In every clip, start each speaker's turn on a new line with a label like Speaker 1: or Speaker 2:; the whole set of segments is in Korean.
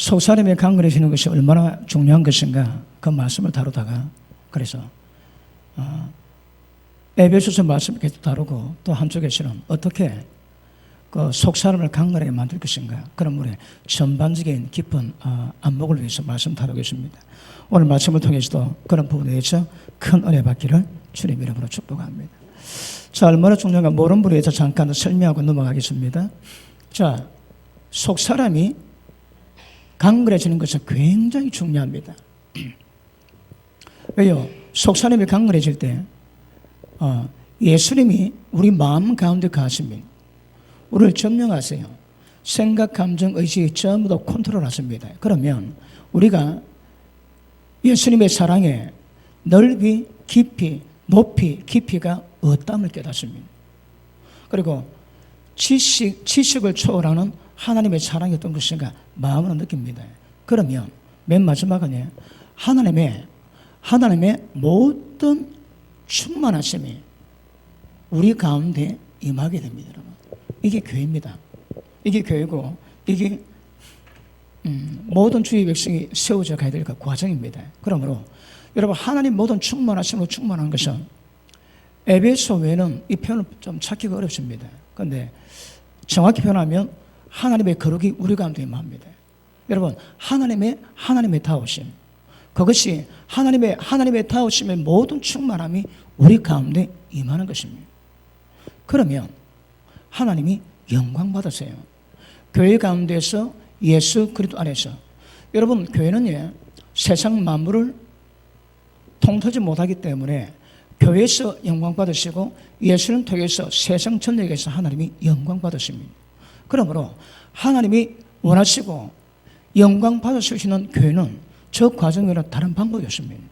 Speaker 1: 속사람이 강건해지는 것이 얼마나 중요한 것인가 그 말씀을 다루다가 그래서 에베소서 말씀을 계속 다루고 또 한쪽에서는 어떻게 그 속사람을 강건하게 만들 것인가 그런 분의 전반적인 깊은 안목을 위해서 말씀 다루겠습니다. 오늘 말씀을 통해서도 그런 부분에 대해서 큰 은혜 받기를 주님 이름으로 축복합니다. 자, 얼마나 중요한가 모르는 분에 대해서 잠깐 설명하고 넘어가겠습니다. 자, 속사람이 강건해지는 것은 굉장히 중요합니다. 왜요? 속사람이 강건해질 때 예수님이 우리 마음 가운데 가십니다. 우리를 점령하세요. 생각, 감정, 의지 전부 다 컨트롤하십니다. 그러면 우리가 예수님의 사랑에 넓이, 깊이, 높이, 깊이가 없담을 깨닫습니다. 그리고 지식을 초월하는 하나님의 사랑이 어떤 것인가 마음으로 느낍니다. 그러면 맨 마지막은 하나님의 모든 충만하심이 우리 가운데 임하게 됩니다. 여러분. 이게 교회입니다. 이게 교회고 이게 모든 주의 백성이 세워져 가야 될 그 과정입니다. 그러므로 여러분 하나님 모든 충만하심으로 충만한 것은 에베소 외에는 이 표현을 좀 찾기가 어렵습니다. 그런데 정확히 표현하면 하나님의 거룩이 우리 가운데 임합니다. 여러분 하나님의 다우심 그것이 하나님의 다우심의 모든 충만함이 우리 가운데 임하는 것입니다. 그러면 하나님이 영광 받으세요. 교회 가운데서 예수 그리스도 안에서 여러분 교회는 세상 만물을 통틀지 못하기 때문에 교회에서 영광 받으시고 예수를 통해서 세상 전역에서 하나님이 영광 받으십니다. 그러므로 하나님이 원하시고 영광 받을 수 있는 교회는 저 과정에는 다른 방법이 없습니다.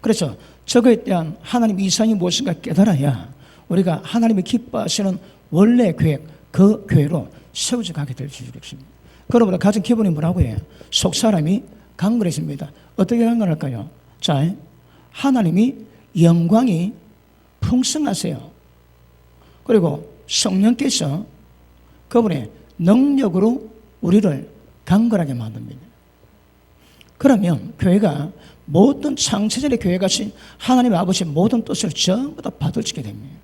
Speaker 1: 그래서 저거에 대한 하나님 이상이 무엇인가 깨달아야 우리가 하나님이 기뻐하시는 원래 계획 그 교회로 세워져 가게 될 수 있습니다. 그러므로 가장 기본이 뭐라고 해요? 속사람이 강건해집니다. 어떻게 강건할까요? 자, 하나님이 영광이 풍성하세요. 그리고 성령께서 그분의 능력으로 우리를 강건하게 만듭니다. 그러면 교회가 모든 창세전의 교회같이 하나님의 아버지의 모든 뜻을 전부 다 받아들이게 됩니다.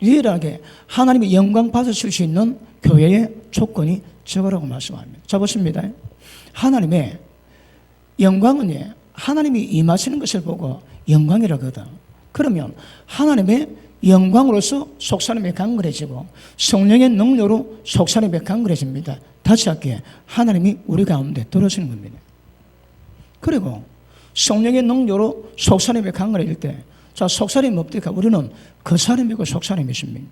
Speaker 1: 유일하게 하나님의 영광 받으실 수 있는 교회의 조건이 저거라고 말씀합니다. 자, 보십니다. 하나님의 영광은 하나님이 임하시는 것을 보고 영광이라거든. 그러면 하나님의 영광으로서 속사람이 강건해지고 성령의 능력으로 속사람이 강건해집니다. 다시 할게요. 하나님이 우리 가운데 들어오시는 겁니다. 그리고 성령의 능력으로 속사람이 강건해질 때 자, 속사람이 뭡니까? 우리는 그 사람이고 속사람이십니다.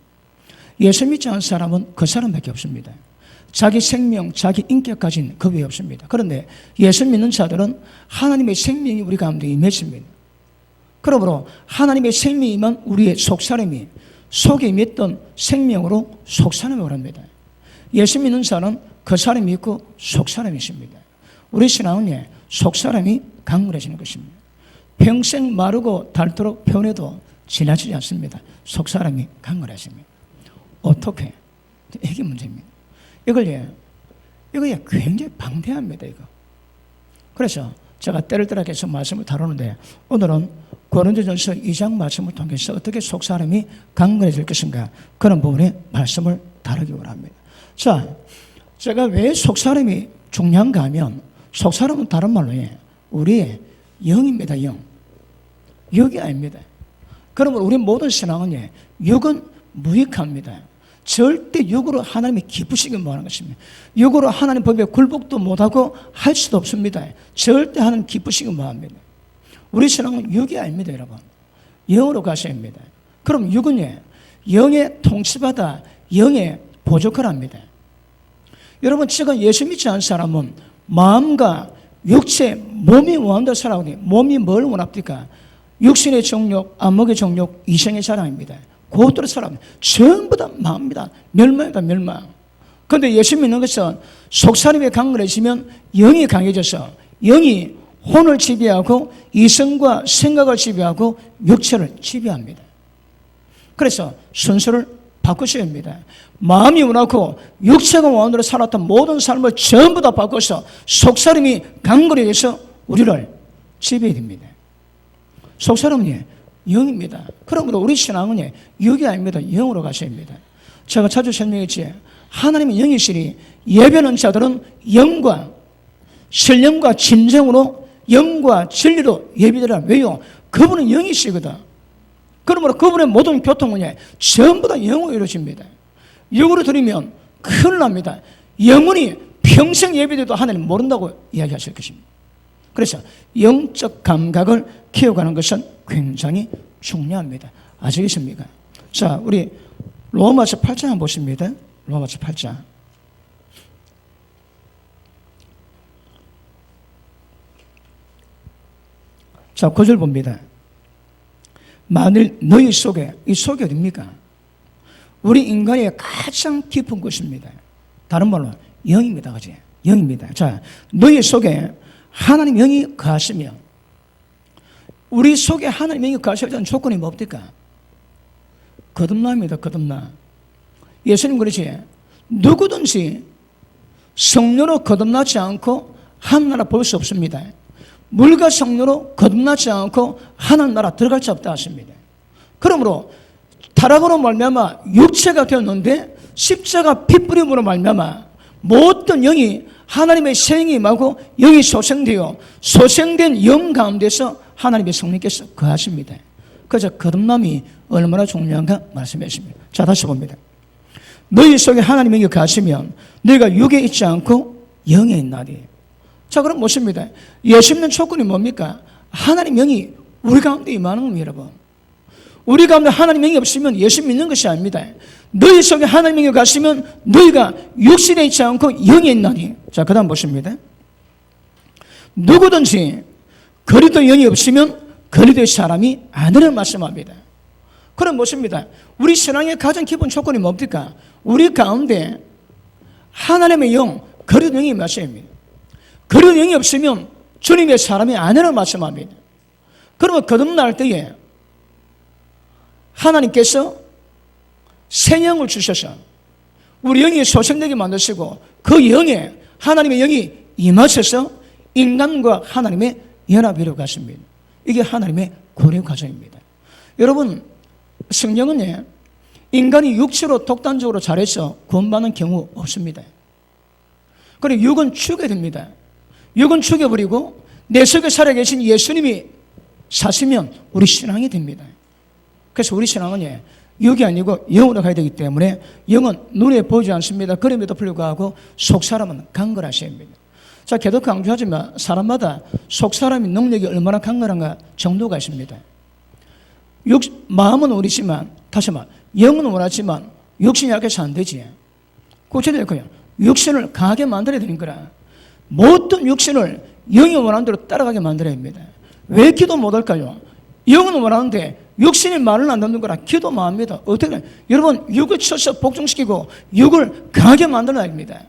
Speaker 1: 예수 믿지 않은 사람은 그 사람밖에 없습니다. 자기 생명, 자기 인격 가진 그 외에 없습니다. 그런데 예수 믿는 자들은 하나님의 생명이 우리 가운데 임했습니다. 그러므로 하나님의 생명이 임한 우리의 속사람이 속에 임했던 생명으로 속사람을 합니다. 예수 믿는 자는 그 사람이 있고 속사람이 있습니다. 우리 신앙은 속사람이 강건해지는 것입니다. 평생 마르고 닳도록 변해도 지나치지 않습니다. 속사람이 강건해집니다. 어떻게? 이게 문제입니다. 이거 굉장히 방대합니다. 이거. 그래서 제가 때를 따라 계속 말씀을 다루는데 오늘은 고린도전서 2장 말씀을 통해서 어떻게 속사람이 강건해질 것인가 그런 부분에 말씀을 다루기 원합니다. 자, 제가 왜 속사람이 중요한가 하면 속사람은 다른 말로 우리의 영입니다. 영. 육이 아닙니다. 그러면 우리 모든 신앙은 육은 무익합니다. 절대 육으로 하나님이 기쁘시기 못하는 것입니다. 육으로 하나님 법에 굴복도 못하고 할 수도 없습니다. 절대 하나님 기쁘시기 못합니다. 우리 신앙은 육이 아닙니다. 여러분. 영으로 가셔야 합니다. 그럼 육은 영에 통치받아 영에 보조하랍니다. 여러분 지금 예수 믿지 않은 사람은 마음과 육체, 몸이 원한다고 살아오니 몸이 뭘 원합니까? 육신의 정욕, 안목의 정욕, 이생의 자랑입니다. 그것대로 살아갑니다. 전부 다 마음입니다. 멸망이다, 멸망. 그런데 예수 믿는 것은 속사람이 강건해지면 영이 강해져서 영이 혼을 지배하고 이성과 생각을 지배하고 육체를 지배합니다. 그래서 순서를 바꾸셔야 합니다. 마음이 원하고 육체가 원으로 살았던 모든 삶을 전부 다 바꿔서 속사람이 강거리에서 우리를 지배해야 됩니다. 속사람이 영입니다. 그러므로 우리 신앙은 육이 아닙니다. 영으로 가셔야 합니다. 제가 자주 설명했지, 하나님의 영이시니 예배하는 자들은 영과 신령과 진정으로 영과 진리로 예배드리라. 왜요? 그분은 영이시거든. 그러므로 그분의 모든 교통은 전부 다 영으로 이루어집니다. 영으로 드리면 큰일 납니다. 영원히 평생 예배드려도 하나님 모른다고 이야기하실 것입니다. 그래서 영적 감각을 키워가는 것은 굉장히 중요합니다. 아시겠습니까? 자, 우리 로마서 8장 한번 보십니다. 로마서 8장. 자, 9절 봅니다. 만일 너희 속에, 이 속이 어딥니까? 우리 인간의 가장 깊은 곳입니다. 다른 말로 영입니다. 그지? 영입니다. 자, 너희 속에 하나님 영이 거하시면, 우리 속에 하나님 영이 거하시는 조건이 뭡니까? 거듭남입니다. 거듭남. 예수님 그러지, 누구든지 성령으로 거듭나지 않고 하나님 나라 볼 수 없습니다. 물과 성령으로 거듭나지 않고 하나님 나라 들어갈 수 없다 하십니다. 그러므로 타락으로 말미암아 육체가 되었는데 십자가 핏부림으로 말미암아 모든 영이 하나님의 새 영이 임하고 영이 소생되어 소생된 영 가운데서 하나님의 성령께서 거하십니다. 그래서 거듭남이 얼마나 중요한가 말씀했습니다. 자, 다시 봅니다. 너희 속에 하나님의 영이 거하시면 너희가 육에 있지 않고 영에 있나니. 자, 그럼 묻습니다. 예수 믿는 조건이 뭡니까? 하나님 영이 우리 가운데 임하는 겁니다, 여러분. 우리 가운데 하나님 영이 없으면 예수 믿는 것이 아닙니다. 너희 속에 하나님 영이 가시면 너희가 육신에 있지 않고 영에 있나니. 자, 그 다음 보십니다. 누구든지 그리스도 영이 없으면 그리스도의 사람이 아니라는 말씀합니다. 그럼 묻습니다. 우리 신앙의 가장 기본 조건이 뭡니까? 우리 가운데 하나님의 영, 그리스도 영이 임하셔야 합니다. 그리스도 영이 없으면 주님의 사람이 아니라는 말씀합니다. 그러면 거듭날 때에 하나님께서 새 영을 주셔서 우리 영이 소생되게 만드시고 그 영에 하나님의 영이 임하셔서 인간과 하나님의 연합이 이루어갔습니다. 이게 하나님의 구원 과정입니다. 여러분, 성령은 인간이 육체로 독단적으로 잘해서 구원받는 경우 없습니다. 그리고 육은 죽여야 됩니다. 육은 죽여버리고 내 속에 살아계신 예수님이 사시면 우리 신앙이 됩니다. 그래서 우리 신앙은 육이 아니고 영으로 가야 되기 때문에 영은 눈에 보이지 않습니다. 그럼에도 불구하고 속사람은 강건하셔야 합니다. 자, 계속 강조하지만 사람마다 속사람의 능력이 얼마나 강건한가 정도가 있습니다. 마음은 원하지만, 다시 말, 영은 원하지만 육신이 약해서 안 되지. 고쳐야 될 거예요. 육신을 강하게 만들어야 되는 거라. 모든 육신을 영이 원하는 대로 따라가게 만들어야 합니다. 왜 기도 못할까요? 영은 원하는데 육신이 말을 안 듣는 거라 기도 못합니다. 어떻게? 여러분, 육을 쳐서 복종시키고 육을 강하게 만들어야 합니다.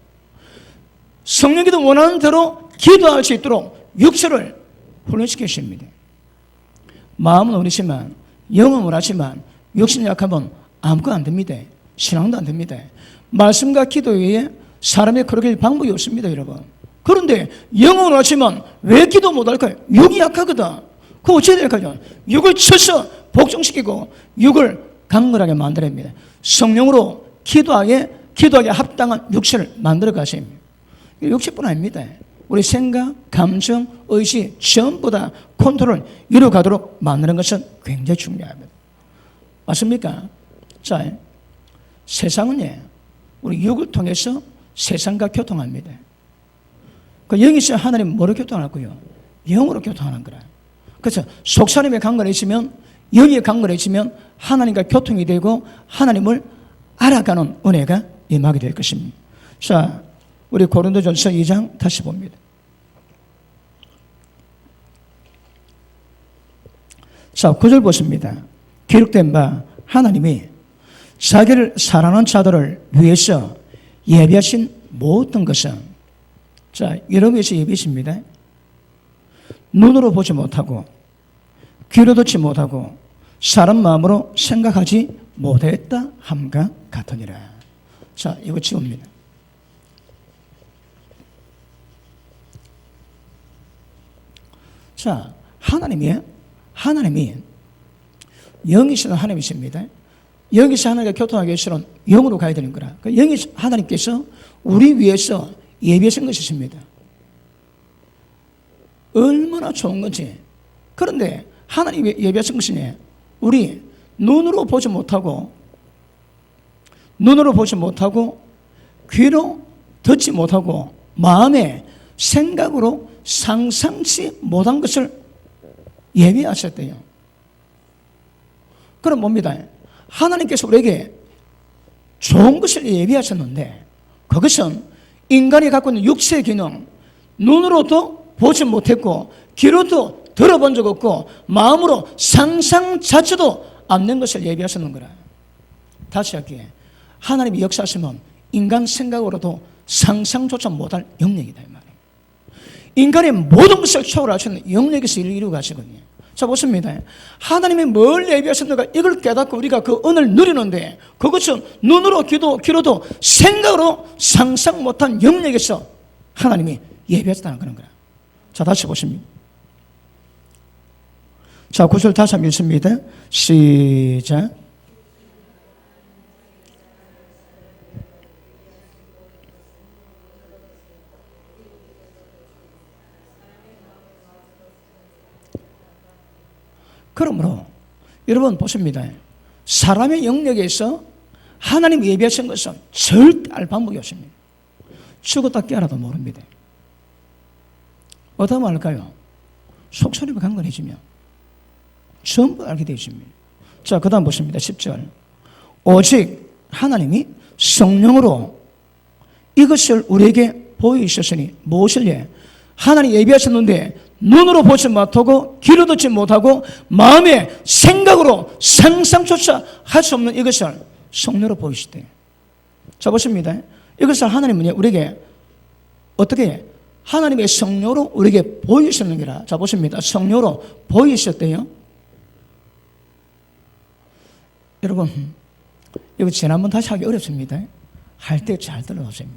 Speaker 1: 성령께도 원하는 대로 기도할 수 있도록 육체를 훈련시키십니다. 마음은 원하지만 영은 원하지만 육신이 약하면 아무것도 안 됩니다. 신앙도 안 됩니다. 말씀과 기도 외에 사람의 그렇게 방법이 없습니다, 여러분. 그런데 영은 원하지만 왜 기도 못할까요? 육이 약하거든. 그거 어찌해야 될까요? 육을 쳐서 복종시키고 육을 강건하게 만들어야 합니다. 성령으로 기도하게 합당한 육체를 만들어 가셔야 합니다. 육체뿐 아닙니다. 우리 생각, 감정, 의식 전부 다 컨트롤 이루어가도록 만드는 것은 굉장히 중요합니다. 맞습니까? 자, 세상은 우리 육을 통해서 세상과 교통합니다. 그 영이 있으면 하나님 뭐로 교통하고요? 영으로 교통하는 거라. 그래서 속사람이 강건해지면, 영이 강건해지면 하나님과 교통이 되고 하나님을 알아가는 은혜가 임하게 될 것입니다. 자, 우리 고린도전서 2장 다시 봅니다. 자, 9절 보십니다. 기록된 바 하나님이 자기를 사랑하는 자들을 위해서 예비하신 모든 것은, 자, 여러분에서 예비하십니다. 눈으로 보지 못하고 귀로 듣지 못하고 사람 마음으로 생각하지 못했다 함과 같으니라. 자, 이거 지웁니다. 자, 하나님이 영이시는 하나님이십니다. 영이시 하나님과 교통하기 위해서는 영으로 가야 되는 거라. 영이 하나님께서 우리 위해서 예비하신 것이십니다. 얼마나 좋은 건지. 그런데 하나님이 예비하신 것이니 우리 눈으로 보지 못하고 귀로 듣지 못하고 마음의 생각으로 상상치 못한 것을 예비하셨대요. 그럼 뭡니다? 하나님께서 우리에게 좋은 것을 예비하셨는데 그것은 인간이 갖고 있는 육체의 기능, 눈으로도 보지 못했고 귀로도 들어본 적 없고 마음으로 상상 자체도 안 된 것을 예비하시는 거라. 다시 할게요. 하나님이 역사하시면 인간 생각으로도 상상조차 못할 영역이다 이 말이에요. 인간의 모든 것을 초월하시는 영역에서 일을 이루고 가시거든요. 자, 보십니다. 하나님이 뭘 예비하셨는가 이걸 깨닫고 우리가 그 은을 누리는데 그것은 눈으로 귀로도 생각으로 상상 못한 영역에서 하나님이 예비하셨다는 그런 거야. 자, 다시 보십니다. 자, 9절 다시 한번 읽습니다. 시작. 그러므로 여러분 보십니다. 사람의 영역에서 하나님 예비하신 것은 절대 알 방법이 없습니다. 죽었다 깨어나도 모릅니다. 어떻게 말할까요? 속소리가 강건해지면 전부 알게 되어 있습니다. 자, 그 다음 보십니다. 10절. 오직 하나님이 성령으로 이것을 우리에게 보이셨으니 무엇을 예? 하나님 예비하셨는데 눈으로 보지 못하고 귀로 듣지 못하고 마음의 생각으로 상상조차 할 수 없는 이것을 성령으로 보이시대요. 자, 보십니다. 이것을 하나님은 우리에게 어떻게 하나님의 성령으로 우리에게 보이셨는 게라. 자, 보십니다. 성령으로 보이셨대요. 여러분, 이거 지난번 다시 하기 어렵습니다. 할 때 잘 들어보세요.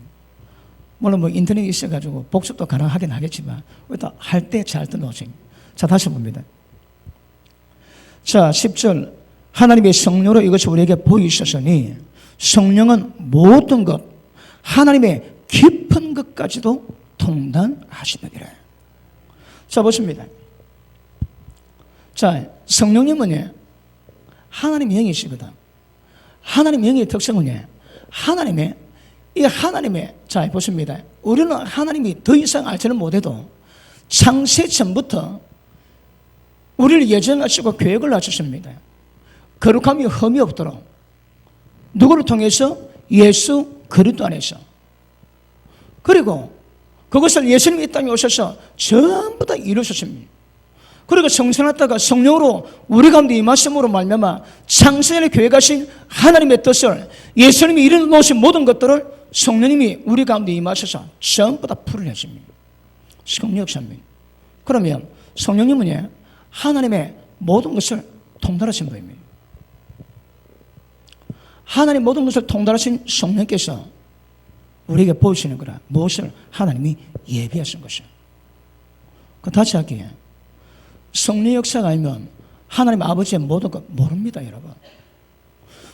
Speaker 1: 물론 인터넷이 있어가지고 복습도 가능하긴 하겠지만 일단 할 때 잘 들어보세요. 자, 다시 봅니다. 자, 10절. 하나님의 성령으로 이것을 우리에게 보이셨으니 성령은 모든 것, 하나님의 깊은 것까지도 통달하시느니라. 자, 보십니다. 자, 성령님은 하나님 영이시거든. 하나님 영의 특성은 하나님의 자, 보십니다. 우리는 하나님이 더 이상 알지는 못해도 창세 전부터 우리를 예정하시고 계획을 하셨습니다. 거룩함이 흠이 없도록 누구를 통해서? 예수 그리스도 안에서. 그리고 그것을 예수님이 이 땅에 오셔서 전부 다 이루셨습니다. 그리고 성천하다가 성령으로 우리 가운데 임하심으로 말미암아 창세전에 계획하신 하나님의 뜻을 예수님이 이루어놓으신 모든 것들을 성령님이 우리 가운데 임하셔서 전부 다 풀어내십니다. 성령 역사입니다. 그러면 성령님은 하나님의 모든 것을 통달하신 분입니다. 하나님 모든 것을 통달하신 성령께서 우리에게 보이시는 거라. 무엇을? 하나님이 예비하신 것이요. 다시 할게요. 성령 역사가 아니면 하나님 아버지의 모든 것 모릅니다, 여러분.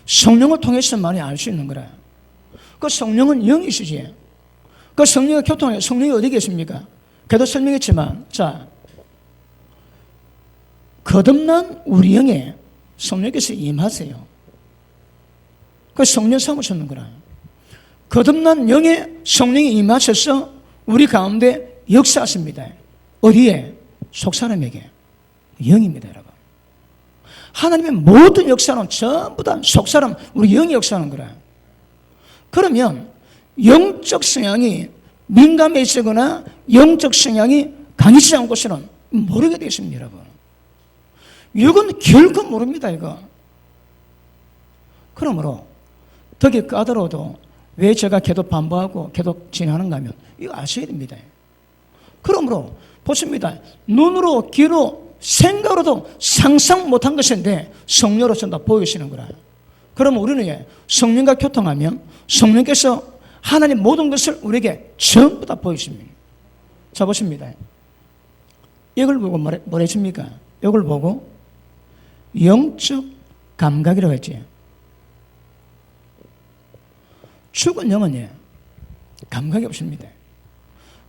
Speaker 1: 성령을 통해서만이 알 수 있는 거라. 그 성령은 영이시지. 그 성령의 교통에 성령이 어디 계십니까? 그래도 설명했지만, 자, 거듭난 우리 영에 성령께서 임하세요. 그 성령 삼으셨는 거라. 거듭난 영에 성령이 임하셔서 우리 가운데 역사하십니다. 어디에? 속사람에게. 영입니다, 여러분. 하나님의 모든 역사는 전부 다 속사람, 우리 영이 역사하는 거라. 그러면 영적 성향이 민감해지거나 영적 성향이 강해지지 않은 것은 모르게 되어 있습니다, 여러분. 육은 결코 모릅니다, 이거. 그러므로 덕이 까다로워도 왜 제가 계속 반복하고 계속 진행하는가 하면 이거 아셔야 됩니다. 그러므로 보십니다. 눈으로, 귀로, 생각으로도 상상 못한 것인데 성령으로서 다 보이시는 거라. 그러면 우리는 성령과 교통하면 성령께서 하나님 모든 것을 우리에게 전부 다 보여줍니다. 자, 보십니다. 이걸 보고 뭐라 했습니까? 이걸 보고 영적 감각이라고 했지. 죽은 영은 감각이 없습니다.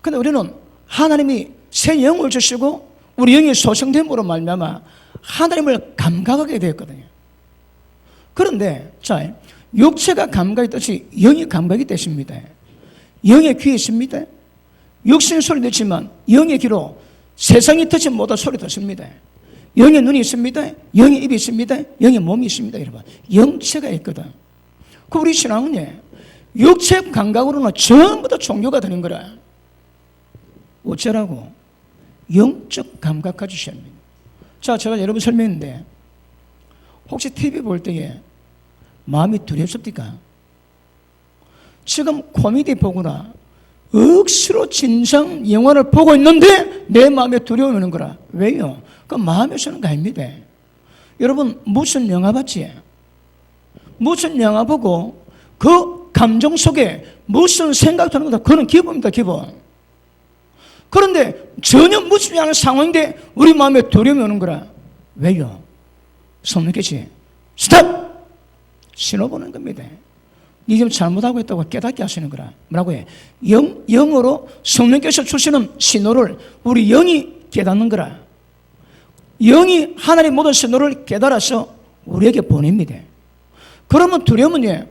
Speaker 1: 근데 우리는 하나님이 새 영을 주시고 우리 영이 소생됨으로 말미암아 하나님을 감각하게 되었거든요. 그런데 자, 육체가 감각이 있듯이 영이 감각이 되십니다. 영의 귀에 있습니다. 육신의 소리 듣지만 영의 귀로 세상이 듣지 못할 소리 듣습니다. 영의 눈이 있습니다. 영의 입이 있습니다. 영의 몸이 있습니다. 여러분, 영체가 있거든. 그 우리 신앙은 육체 감각으로는 전부 다 종교가 되는 거라. 어쩌라고? 영적 감각 가지셔야 합니다. 자, 제가 여러분 설명했는데 혹시 TV 볼 때에 마음이 두렵습니까? 지금 코미디 보거나 억수로 진상 영화를 보고 있는데 내 마음에 두려움이 오는 거라. 왜요? 그 마음에서는 거 아닙니다. 여러분, 무슨 영화 봤지? 무슨 영화 보고 그 감정 속에 무슨 생각 드는 거다. 그건 기분입니다, 기분. 그런데 전혀 무슨 않은 상황인데 우리 마음에 두려움이 오는 거라. 왜요? 성령께서 스탑! 신호 보는 겁니다. 니 지금 잘못하고 있다고 깨닫게 하시는 거라. 뭐라고 해? 영으로 성령께서 주시는 신호를 우리 영이 깨닫는 거라. 영이 하나님 모든 신호를 깨달아서 우리에게 보냅니다. 그러면 두려움은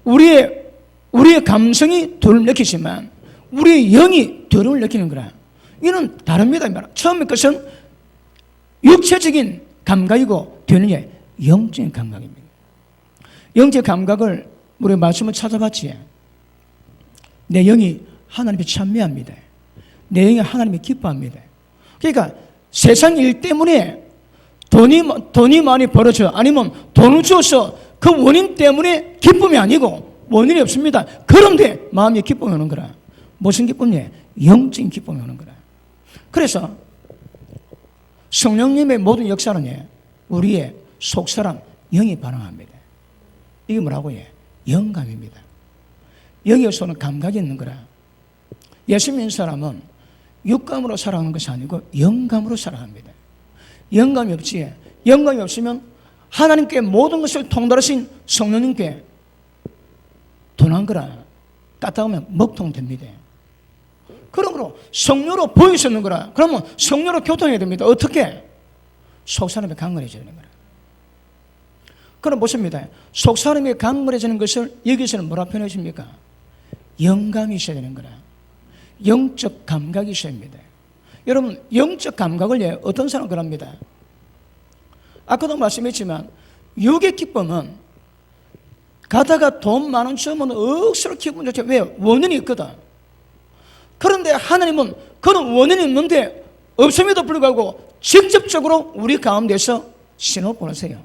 Speaker 1: 우리의 감성이 두려움을 느끼지만 우리의 영이 두려움을 느끼는 거라. 이는 다릅니다. 처음에 것은 육체적인 감각이고 뒤는 영적인 감각입니다. 영적 감각을 우리 말씀을 찾아봤지. 내 영이 하나님께 찬미합니다. 내 영이 하나님께 기뻐합니다. 그러니까 세상 일 때문에 돈이 많이 벌어져 아니면 돈을 주어서 그 원인 때문에 기쁨이 아니고 원인이 없습니다. 그런데 마음이 기쁨이 오는 거라. 무슨 기쁨이에요? 영적인 기쁨이 오는 거라. 그래서 성령님의 모든 역사는 우리의 속사람 영이 반응합니다. 이게 뭐라고 해요? 영감입니다. 영에서는 감각이 있는 거라. 예수 믿는 사람은 육감으로 살아가는 것이 아니고 영감으로 살아갑니다. 영감이 없지. 영감이 없으면 하나님께 모든 것을 통달하신 성령님께 도난 거라. 까딱하면 먹통됩니다. 그러므로 성령으로 보이시는 거라. 그러면 성령으로 교통해야 됩니다. 어떻게? 속사람이 강건해지는 거라. 그럼 보십니다. 속사람이 강건해지는 것을 여기서는 뭐라 표현해 줍니까? 영감이 있어야 되는 거라. 영적 감각이 있어야 합니다. 여러분, 영적 감각을 어떤 사람은 그럽니다. 아까도 말씀했지만 육의 기쁨은 가다가 돈 많은 주면 억수로 기분 좋죠. 왜? 원인이 있거든. 그런데 하나님은 그런 원인이 있는데 없음에도 불구하고 직접적으로 우리 가운데서 신호 보내세요.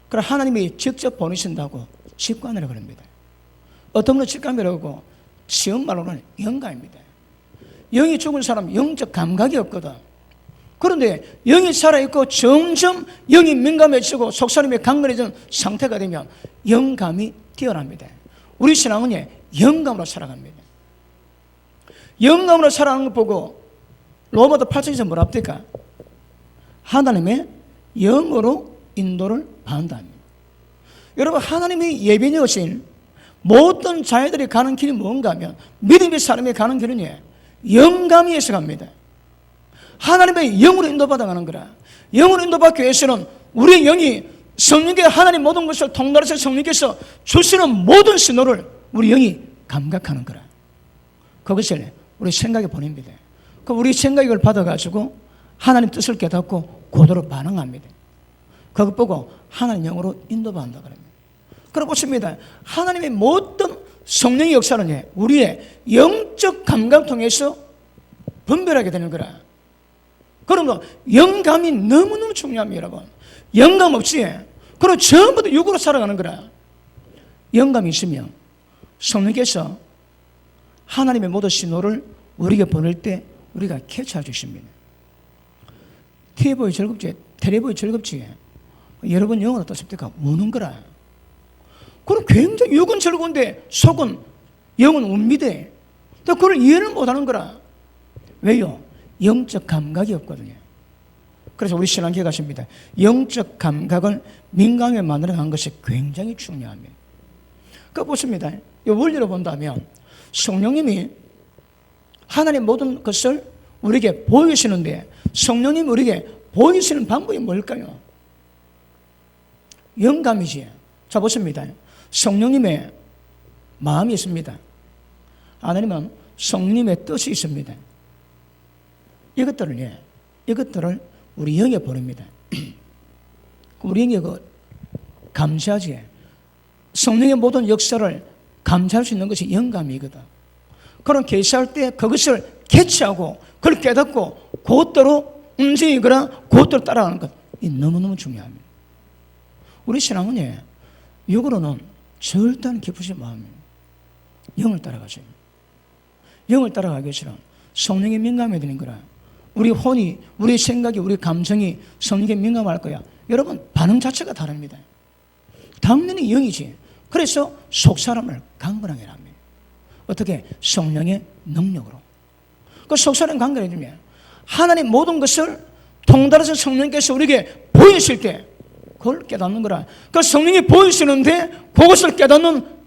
Speaker 1: 그럼 하나님이 직접 보내신다고 직관이라고 합니다. 어떤 분은 직감이라고 하고 쉬운 말로는 영감입니다. 영이 죽은 사람은 영적 감각이 없거든. 그런데 영이 살아있고 점점 영이 민감해지고 속사람이 강건해지는 상태가 되면 영감이 뛰어납니다. 우리 신앙은 영감으로 살아갑니다. 영감으로 살아가는 것 보고 로마서 8장에서 뭐라 합니까? 하나님의 영으로 인도를 받는다. 여러분, 하나님이 예비하신 모든 자녀들이 가는 길이 뭔가 하면 믿음의 사람이 가는 길은 영감이 있어 갑니다. 하나님의 영으로 인도받아가는 거라. 영으로 인도받기 위해서는 우리의 영이 성령께 하나님 모든 것을 통달해서 성령께서 주시는 모든 신호를 우리 영이 감각하는 거라. 그것을 우리 생각에 보냅니다. 그 우리 생각이 그걸 받아가지고 하나님 뜻을 깨닫고 그대로 반응합니다. 그것 보고 하나님 영으로 인도받는다 그럽니다. 그럼 보십니다. 하나님의 모든 성령의 역사는 우리의 영적 감각 통해서 분별하게 되는 거라. 그러므로 영감이 너무너무 중요합니다, 여러분. 영감 없이 그럼 전부 다 육으로 살아가는 거라. 영감이 있으면 성령께서 하나님의 모든 신호를 우리에게 보낼 때 우리가 캐치해 주십니다. 텔레비전이 즐겁지? 여러분 영어는 어떻습니까? 우는 거라. 그럼 굉장히 육은 즐거운데 속은, 영은 운미대. 그걸 이해를 못하는 거라. 왜요? 영적 감각이 없거든요. 그래서 우리 신앙교회 가십니다. 영적 감각을 민감하게 만들어가는 것이 굉장히 중요합니다. 그 보십니다. 이 원리로 본다면 성령님이 하나님 모든 것을 우리에게 보이시는데, 성령님이 우리에게 보이시는 방법이 뭘까요? 영감이지. 자, 보십니다. 성령님의 마음이 있습니다. 하나님은 성령님의 뜻이 있습니다. 이것들을 우리 영에 보냅니다. 우리 영에 감시하지. 성령의 모든 역사를 감시할 수 있는 것이 영감이거든. 그런 계시할 때 그것을 캐치하고 그걸 깨닫고 그것대로 움직이거나 그것대로 따라가는 것, 이 너무너무 중요합니다. 우리 신앙은 육으로는 절대 안 깊으신 마음이에요. 영을 따라가세요. 영을 따라가기 위해서는 성령에 민감해야 되는 거라. 우리 혼이, 우리 생각이, 우리 감정이 성령에 민감할 거야. 여러분, 반응 자체가 다릅니다. 당연히 영이지. 그래서 속사람을 강건하게 합니다. 어떻게? 성령의 능력으로. 그 속사람 강건해 주면 하나님 모든 것을 통달해서 성령께서 우리에게 보이실 때 그걸 깨닫는 거라. 그 성령이 보이시는데 그것을 깨닫는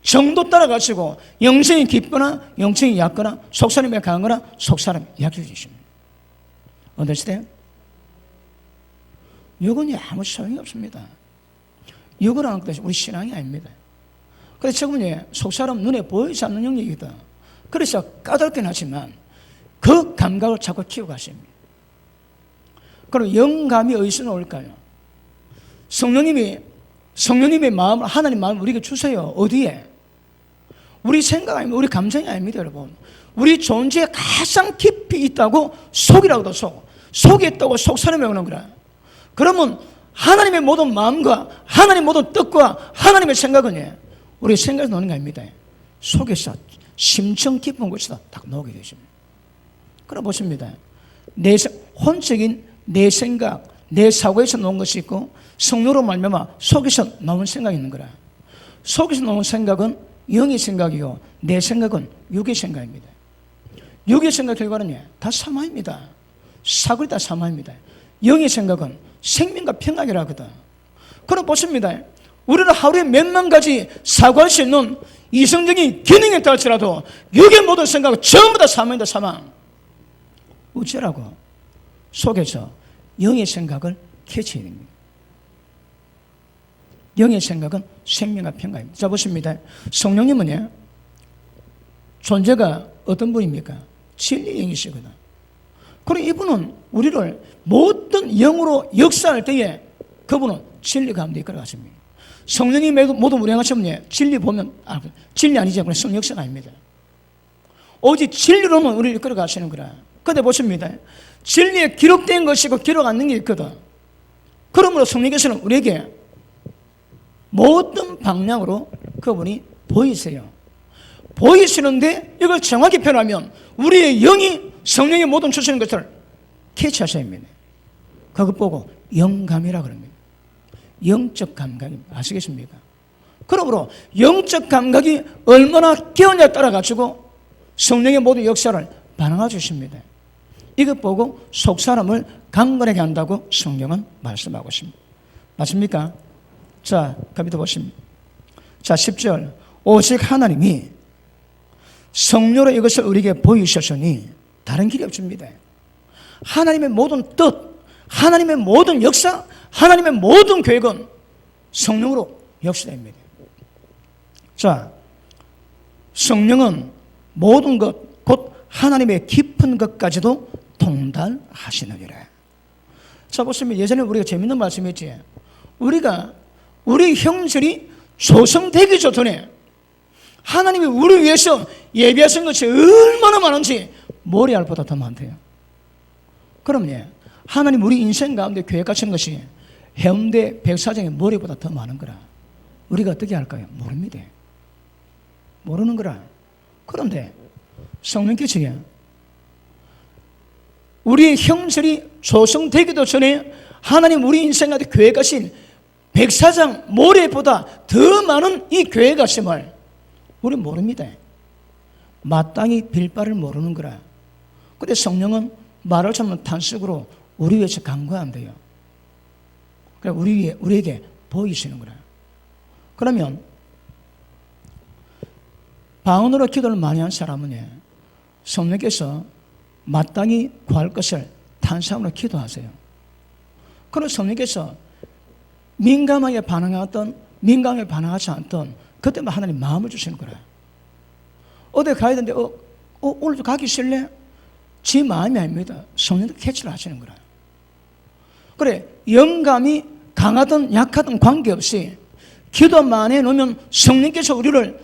Speaker 1: 정도 따라가시고, 영성이 깊거나 영성이 얕거나 속사람이 강하거나 속사람이 약해지십니다. 어떠시대요? 육은 아무 소용이 없습니다. 육을 하는 것이 우리 신앙이 아닙니다. 그래서 지금은 속사람 눈에 보이지 않는 영역이거든. 그래서 까다롭긴 하지만 그 감각을 자꾸 키워가십니다. 그럼 영감이 어디서 나올까요? 성령님의 마음을, 하나님 마음을 우리에게 주세요. 어디에? 우리 생각 아닙니다. 우리 감정이 아닙니다, 여러분. 우리 존재에 가장 깊이 있다고, 속이라고도 속에 있다고 속사람이 오는 거라. 그러면 하나님의 모든 마음과 하나님의 모든 뜻과 하나님의 생각은 우리 생각에서 나오는 거 아닙니다. 속에서 심청 깊은 곳에서 딱 나오게 되십니다. 그럼 보십니다. 혼적인 내 생각, 내 사고에서 나온 것이 있고, 성령으로 말미암아 속에서 나온 생각이 있는 거라. 속에서 나온 생각은 영의 생각이요, 내 생각은 육의 생각입니다. 육의 생각 결과는 다 사마입니다. 사골이 다 사마입니다. 영의 생각은 생명과 평강이라 하거든. 그럼 보십니다. 우리는 하루에 몇만 가지 사고할 수 있는 이성적인 기능에 있다 할지라도 육의 모든 생각은 전부 다 사망이다, 사망. 어쩌라고? 속에서 영의 생각을 캐치해야 됩니다. 영의 생각은 생명과 평강입니다. 자, 보십니다. 성령님은 존재가 어떤 분입니까? 진리의 영이시거든. 그럼 이분은 우리를 모든 영으로 역사할 때에 그분은 진리 가운데 이끌어가십니다. 성령이 모두 우리 행하시면 진리 보면, 진리 아니죠. 그냥 성령 역사가 아닙니다. 오직 진리로만 우리를 이끌어가시는 거라. 그런데 보십니다. 진리에 기록된 것이고 기록 안 된 게 있거든. 그러므로 성령께서는 우리에게 모든 방향으로 그분이 보이세요. 보이시는데 이걸 정확히 표현하면 우리의 영이 성령의 모든 주시는 것을 캐치하셔야 합니다. 그것 보고 영감이라 그럽니다. 영적 감각입니다. 아시겠습니까? 그러므로 영적 감각이 얼마나 깨어냐에 따라 가지고 성령의 모든 역사를 반응해 주십니다. 이것 보고 속사람을 강건하게 한다고 성경은 말씀하고 있습니다. 맞습니까? 자, 그 밑에 보십니다. 자, 10절. 오직 하나님이 성령으로 이것을 우리에게 보이셨으니 다른 길이 없습니다. 하나님의 모든 뜻, 하나님의 모든 역사, 하나님의 모든 계획은 성령으로 역사됩니다. 자, 성령은 모든 것, 곧 하나님의 깊은 것까지도 통달하시느니라. 자, 보시면 예전에 우리가 재밌는 말씀했지. 우리 형질이 조성되기 전에 하나님이 우리 위해서 예비하신 것이 얼마나 많은지 머리알보다 더 많대요. 그럼 하나님 우리 인생 가운데 계획하신 것이 해운대 백사장의 머리보다 더 많은 거라. 우리가 어떻게 할까요? 모릅니다. 모르는 거라. 그런데 성령께서 우리의 형질이 조성되기도 전에 하나님 우리 인생 가운데 계획하신 백사장 모래보다 더 많은 이 교회가 있음을 우리 모릅니다. 마땅히 빌 바를 모르는 거라. 근데 성령은 말을 참는 탄식으로 우리 위해서 간구한대요. 그래 우리에게 보이시는 거라. 그러면 방언으로 기도를 많이 한 사람은 성령께서 마땅히 구할 것을 탄식으로 기도하세요. 그럼 성령께서 민감하게 반응하던 민감하게 반응하지 않던 그때만 하나님 마음을 주시는 거라. 어디 가야 되는데 오늘도 가기 싫래? 지 마음이 아닙니다. 성령도 캐치를 하시는 거라. 그래 영감이 강하든 약하든 관계없이 기도만 해놓으면 성령께서 우리를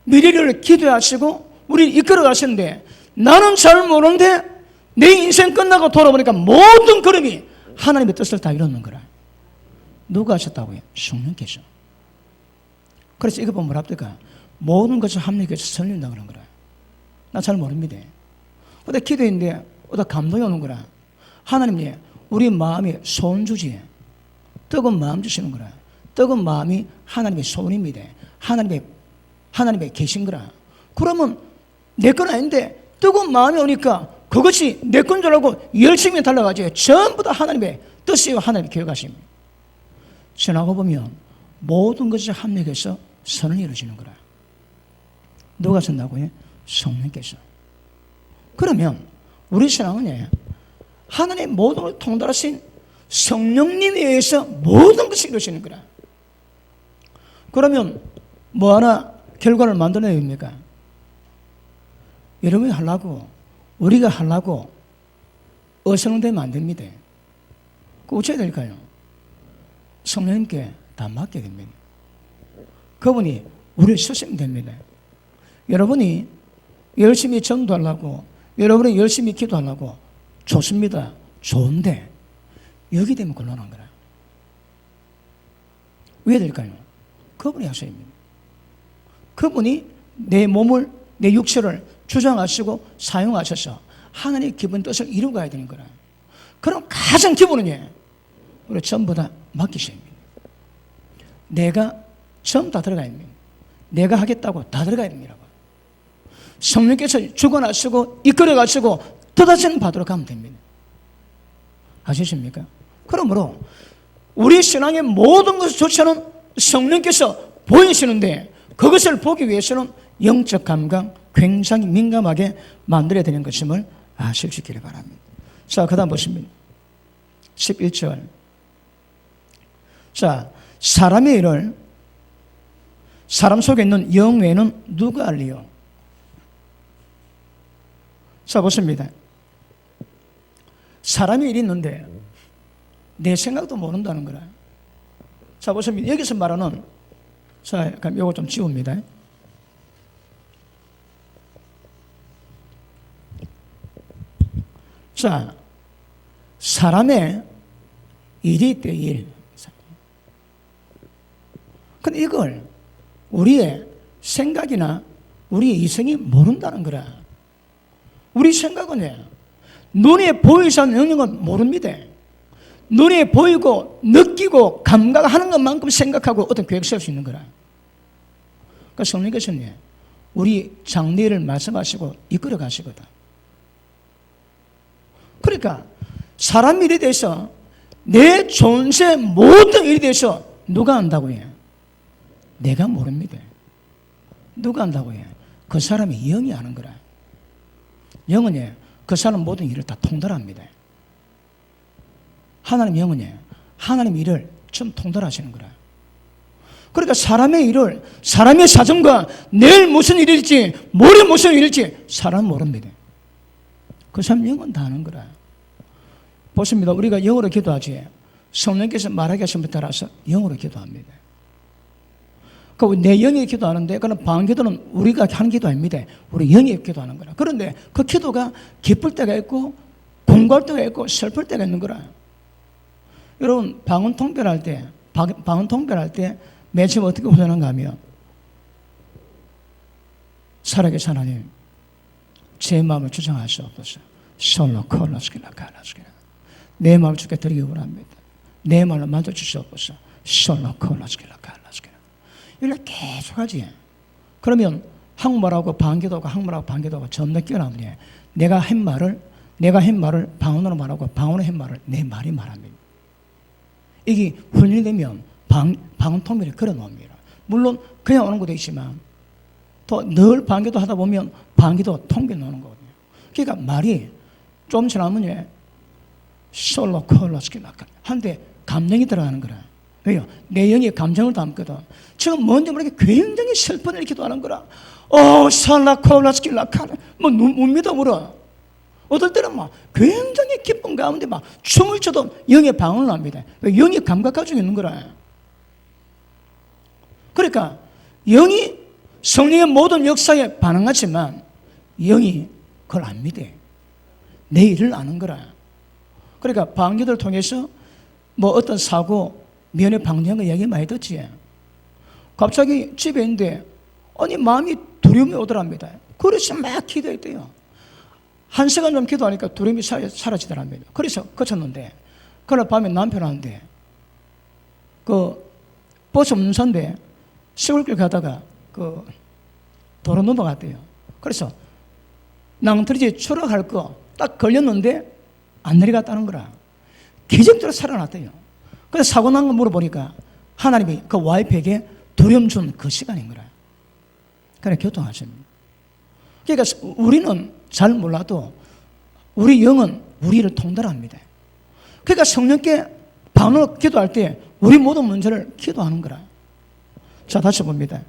Speaker 1: 미래를 기도하시고 우리를 이끌어 가시는데 나는 잘 모르는데 내 인생 끝나고 돌아보니까 모든 걸음이 하나님의 뜻을 다 이루는 거라. 누가 하셨다고요? 성령께서. 그래서 이거 보면 뭐랍니까? 모든 것을 합력해서 설린다 그런 거라. 나 잘 모릅니다. 어디 기도했는데 어디 감동이 오는 거라. 하나님이 우리 마음이 소원주지 뜨거운 마음 주시는 거라. 뜨거운 마음이 하나님의 소원입니다. 하나님의 계신 거라. 그러면 내 건 아닌데 뜨거운 마음이 오니까 그것이 내 건 줄 알고 열심히 달려가지 전부 다 하나님의 뜻이요 하나님의 계획하십니다. 지나고 보면 모든 것이 합력해서 선을 이루어지는 거라. 누가 쓴다고요? 성령께서. 그러면 우리 신앙은 하나님의 모든 걸 통달하신 성령님에 의해서 모든 것이 이루어지는 거라. 그러면 뭐 하나 결과를 만들어내야 됩니까? 여러분이 하려고 우리가 하려고 어성되면 안 됩니다. 그 어찌해야 될까요? 성령님께 다 맡게 됩니다. 그분이 우리를 쓰시면 됩니다. 여러분이 열심히 전도하려고 여러분이 열심히 기도하려고 좋습니다. 좋은데 여기 되면 곤란한 거라. 왜 될까요? 그분이 하셔입니다. 그분이 내 몸을 내 육체를 주장하시고 사용하셔서 하나님의 기본 뜻을 이루어가야 되는 거라. 그럼 가장 기본은 우리 전부 다 맡기셔야 됩니다. 내가 전부 다 들어가야 됩니다. 내가 하겠다고 다 들어가야 됩니다. 성령께서 주관하시고 이끌어가시고 뜻하시는 바대로 가면 됩니다. 아시십니까? 그러므로 우리 신앙의 모든 것을 조차는 성령께서 보이시는데 그것을 보기 위해서는 영적 감각 굉장히 민감하게 만들어야 되는 것임을 아실 수 있기를 바랍니다. 자, 그 다음 보시면 11절. 자, 사람의 일을 사람 속에 있는 영 외에는 누가 알리요? 자, 보십니다. 사람의 일이 있는데 내 생각도 모른다는 거라. 자, 보십니다. 여기서 말하는, 자, 그럼 이거 좀 지웁니다. 자, 사람의 일이 있대, 일. 근데 이걸 우리의 생각이나 우리의 이성이 모른다는 거라. 우리 생각은 눈에 보이지 않는 영역은 모릅니다. 눈에 보이고 느끼고 감각하는 것만큼 생각하고 어떤 계획 세울 수 있는 거라. 그러니까 성령께서는 우리 장래를 말씀하시고 이끌어 가시거든. 그러니까 사람 일에 대해서 내 존재 모든 일에 대해서 누가 안다고 해? 내가 모릅니다. 누가 안다고 해? 그 사람이 영이 아는 거라. 영은 그 사람 모든 일을 다 통달합니다. 하나님 영은 하나님 일을 좀 통달하시는 거라. 그러니까 사람의 일을, 사람의 사정과 내일 무슨 일일지 모레 무슨 일일지 사람 모릅니다. 그 사람 영은 다 아는 거라. 보십니다. 우리가 영어로 기도하지 성령께서 말하게 하신 것 따라서 영어로 기도합니다. 내 영이 기도하는데 그는 방언 기도는 우리가 하는 기도 아닙니다. 우리 영이 기도하는 거라. 그런데 그 기도가 기쁠 때가 있고 공부할 때가 있고 슬플 때가 있는 거라. 여러분 방언 통별할 때 맨 처음 어떻게 훈련한가 하면 살아계신 하나님 제 마음을 주장할 수 없어서 솔로 콜라스키나 가라스키나 내 마음을 주께 드리기 원합니다. 내 말로 만져주시옵소서. 이렇게 계속 하지. 그러면 한국말하고 반기도하고 한국말하고 반기도하고 점점 끼어나오니 내가 한 말을 방언으로 말하고 방언으로 한 말을 내 말이 말합니다. 이게 훈련이 되면 방언 통밀이 걸어 놓습니다. 물론 그냥 오는 것도 있지만 또 늘 반기도 하다 보면 반기도 통밀 나오는 거거든요. 그러니까 말이 좀 지나면 솔로 콜로스키나카 한데 감정이 들어가는 거라. 왜요? 내 영이 감정을 담거든. 지금 뭔지 모르게 굉장히 슬픈 일을 기도하는 거라. 살라 콜로스키나카 못 믿어 물어. 어떨 때는 막 굉장히 기쁜 가운데 막 춤을 춰도 영의 방언을 합니다. 영이 감각 가지고 있는 거라. 그러니까 영이 성령의 모든 역사에 반응하지만 영이 그걸 안 믿어. 내 일을 아는 거라. 그러니까 방기도를 통해서 뭐 어떤 사고, 면회 방지한 거 얘기 많이 듣지. 갑자기 집에 있는데 아니 마음이 두려움이 오더랍니다. 그래서 막 기도했대요. 1시간 좀 기도하니까 두려움이 사라지더랍니다. 그래서 거쳤는데 그날 밤에 남편한테 그 버스 운전사인데 시골길 가다가 그 도로 넘어갔대요. 그래서 낭떠러지 추락할 거 딱 걸렸는데 안 내려갔다는 거라. 기적대로 살아났대요. 그래서 사고 난 거 물어보니까 하나님이 그 와이프에게 두려움 준 그 시간인 거라. 그래 교통하십니다. 그러니까 우리는 잘 몰라도 우리 영은 우리를 통달합니다. 그러니까 성령께 방언으로 기도할 때 우리 모든 문제를 기도하는 거라. 자, 다시 봅니다.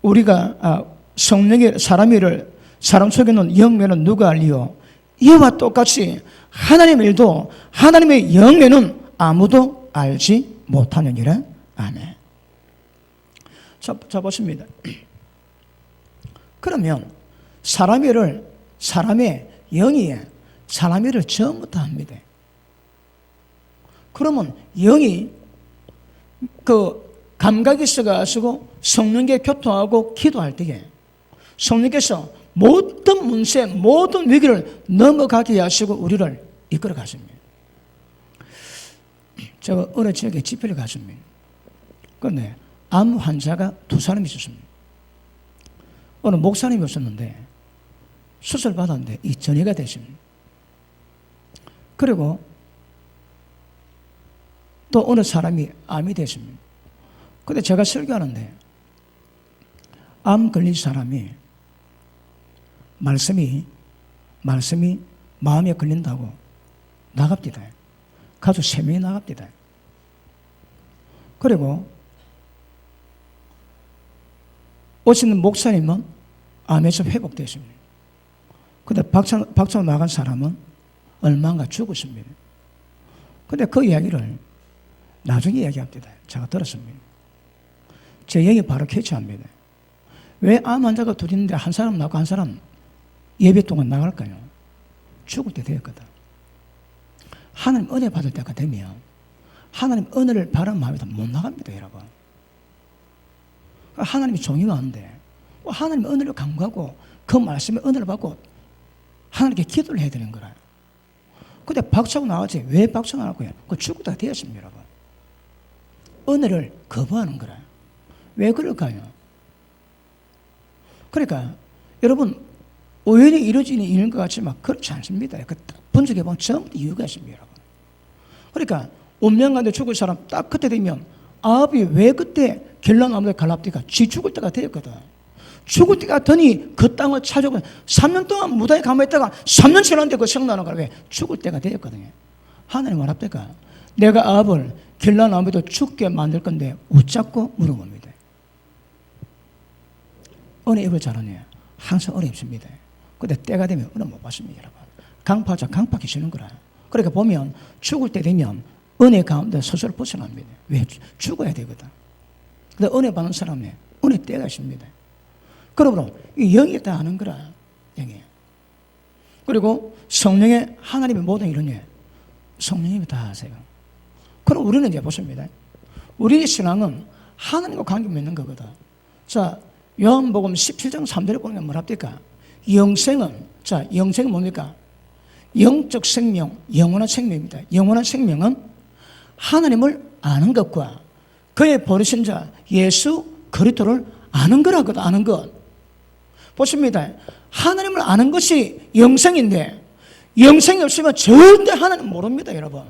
Speaker 1: 우리가 성령의 사람 속에 있는 영면은 누가 알리요? 이와 똑같이 하나님의 일도 하나님의 영면은 아무도 알지 못하느니라. 아멘. 자 보십니다. 그러면 사람의 영이 사람의 일을 처음부터 합니다. 그러면 영이 그 감각이 있어가지고 성령께 교통하고 기도할 때에 성령께서 모든 문제, 모든 위기를 넘어가게 하시고 우리를 이끌어 가십니다. 제가 어느 지역에 집회를 갔습니다. 그런데 암 환자가 2사람이 있었습니다. 어느 목사님이 오셨는데 수술 받았는데 이 전이가 되십니다. 그리고 또 어느 사람이 암이 됐습니다. 근데 제가 설교하는데 암 걸린 사람이 말씀이 마음에 걸린다고 나갑디다. 가족 3명이 나갑디다. 그리고 오시는 목사님은 암에서 회복됐습니다. 근데 박차로 나간 사람은 얼마인가 죽었습니다. 근데 그 이야기를 나중에 이야기합니다. 제가 들었습니다. 제 영이 바로 캐치합니다. 왜 암 환자가 둘이 있는데 한 사람 나고 한 사람 예배 동안 나갈까요? 죽을 때 되었거든. 하나님 은혜 받을 때가 되면 하나님 은혜를 바라는 마음에서 못 나갑니다, 여러분. 하나님이 종이 많은데 하나님 은혜를 간구하고 그 말씀에 은혜를 받고 하나님께 기도를 해야 되는 거라. 근데 박차고 나가지 왜 박차고 나가고요? 그 죽을 때가 되었습니다, 여러분. 은혜를 거부하는 거라. 왜 그럴까요? 그러니까 여러분 우연히 이루어지는 일인 것 같지만 그렇지 않습니다. 그 분석해 보면 전부 이유가 있습니다, 여러분. 그러니까 운명가운데 죽을 사람 딱 그때 되면 아합이 왜 그때 결란나무에 갈라엎디가 쥐 죽을 때가 되었거든. 죽을 때가 되니 그 땅을 찾아오고 3년 동안 무다에 가만있다가 3년 지났는데 그 생나는 거라. 왜? 죽을 때가 되었거든요. 하나님 말합니까? 내가 아합을 결란나무에도 죽게 만들 건데 웃자고 물어봅니다. 은혜 입을 잘하네요. 항상 은혜 입습니다. 근데 때가 되면 은혜 못 받습니다, 여러분. 강파자 강파 계시는 거라. 그러니까 보면 죽을 때 되면 은혜 가운데 스스로 벗어납니다. 왜? 죽어야 되거든. 근데 은혜 받는 사람에 은혜 때가 있습니다. 그러므로 이 영이 다 아는 거라. 영이. 그리고 성령의 하나님의 모든 일은 성령님이 다 아세요. 그럼 우리는 이제 보십니다. 우리의 신앙은 하나님과 관계 맺는 거거든. 자, 요한복음 17장 3절에 보면 뭐랍니까? 영생은 뭡니까? 영적 생명, 영원한 생명입니다. 영원한 생명은 하나님을 아는 것과 그의 보내신 자 예수 그리스도를 아는 거라거든. 아는 것. 보십니다. 하나님을 아는 것이 영생인데 영생이 없으면 절대 하나님 모릅니다, 여러분.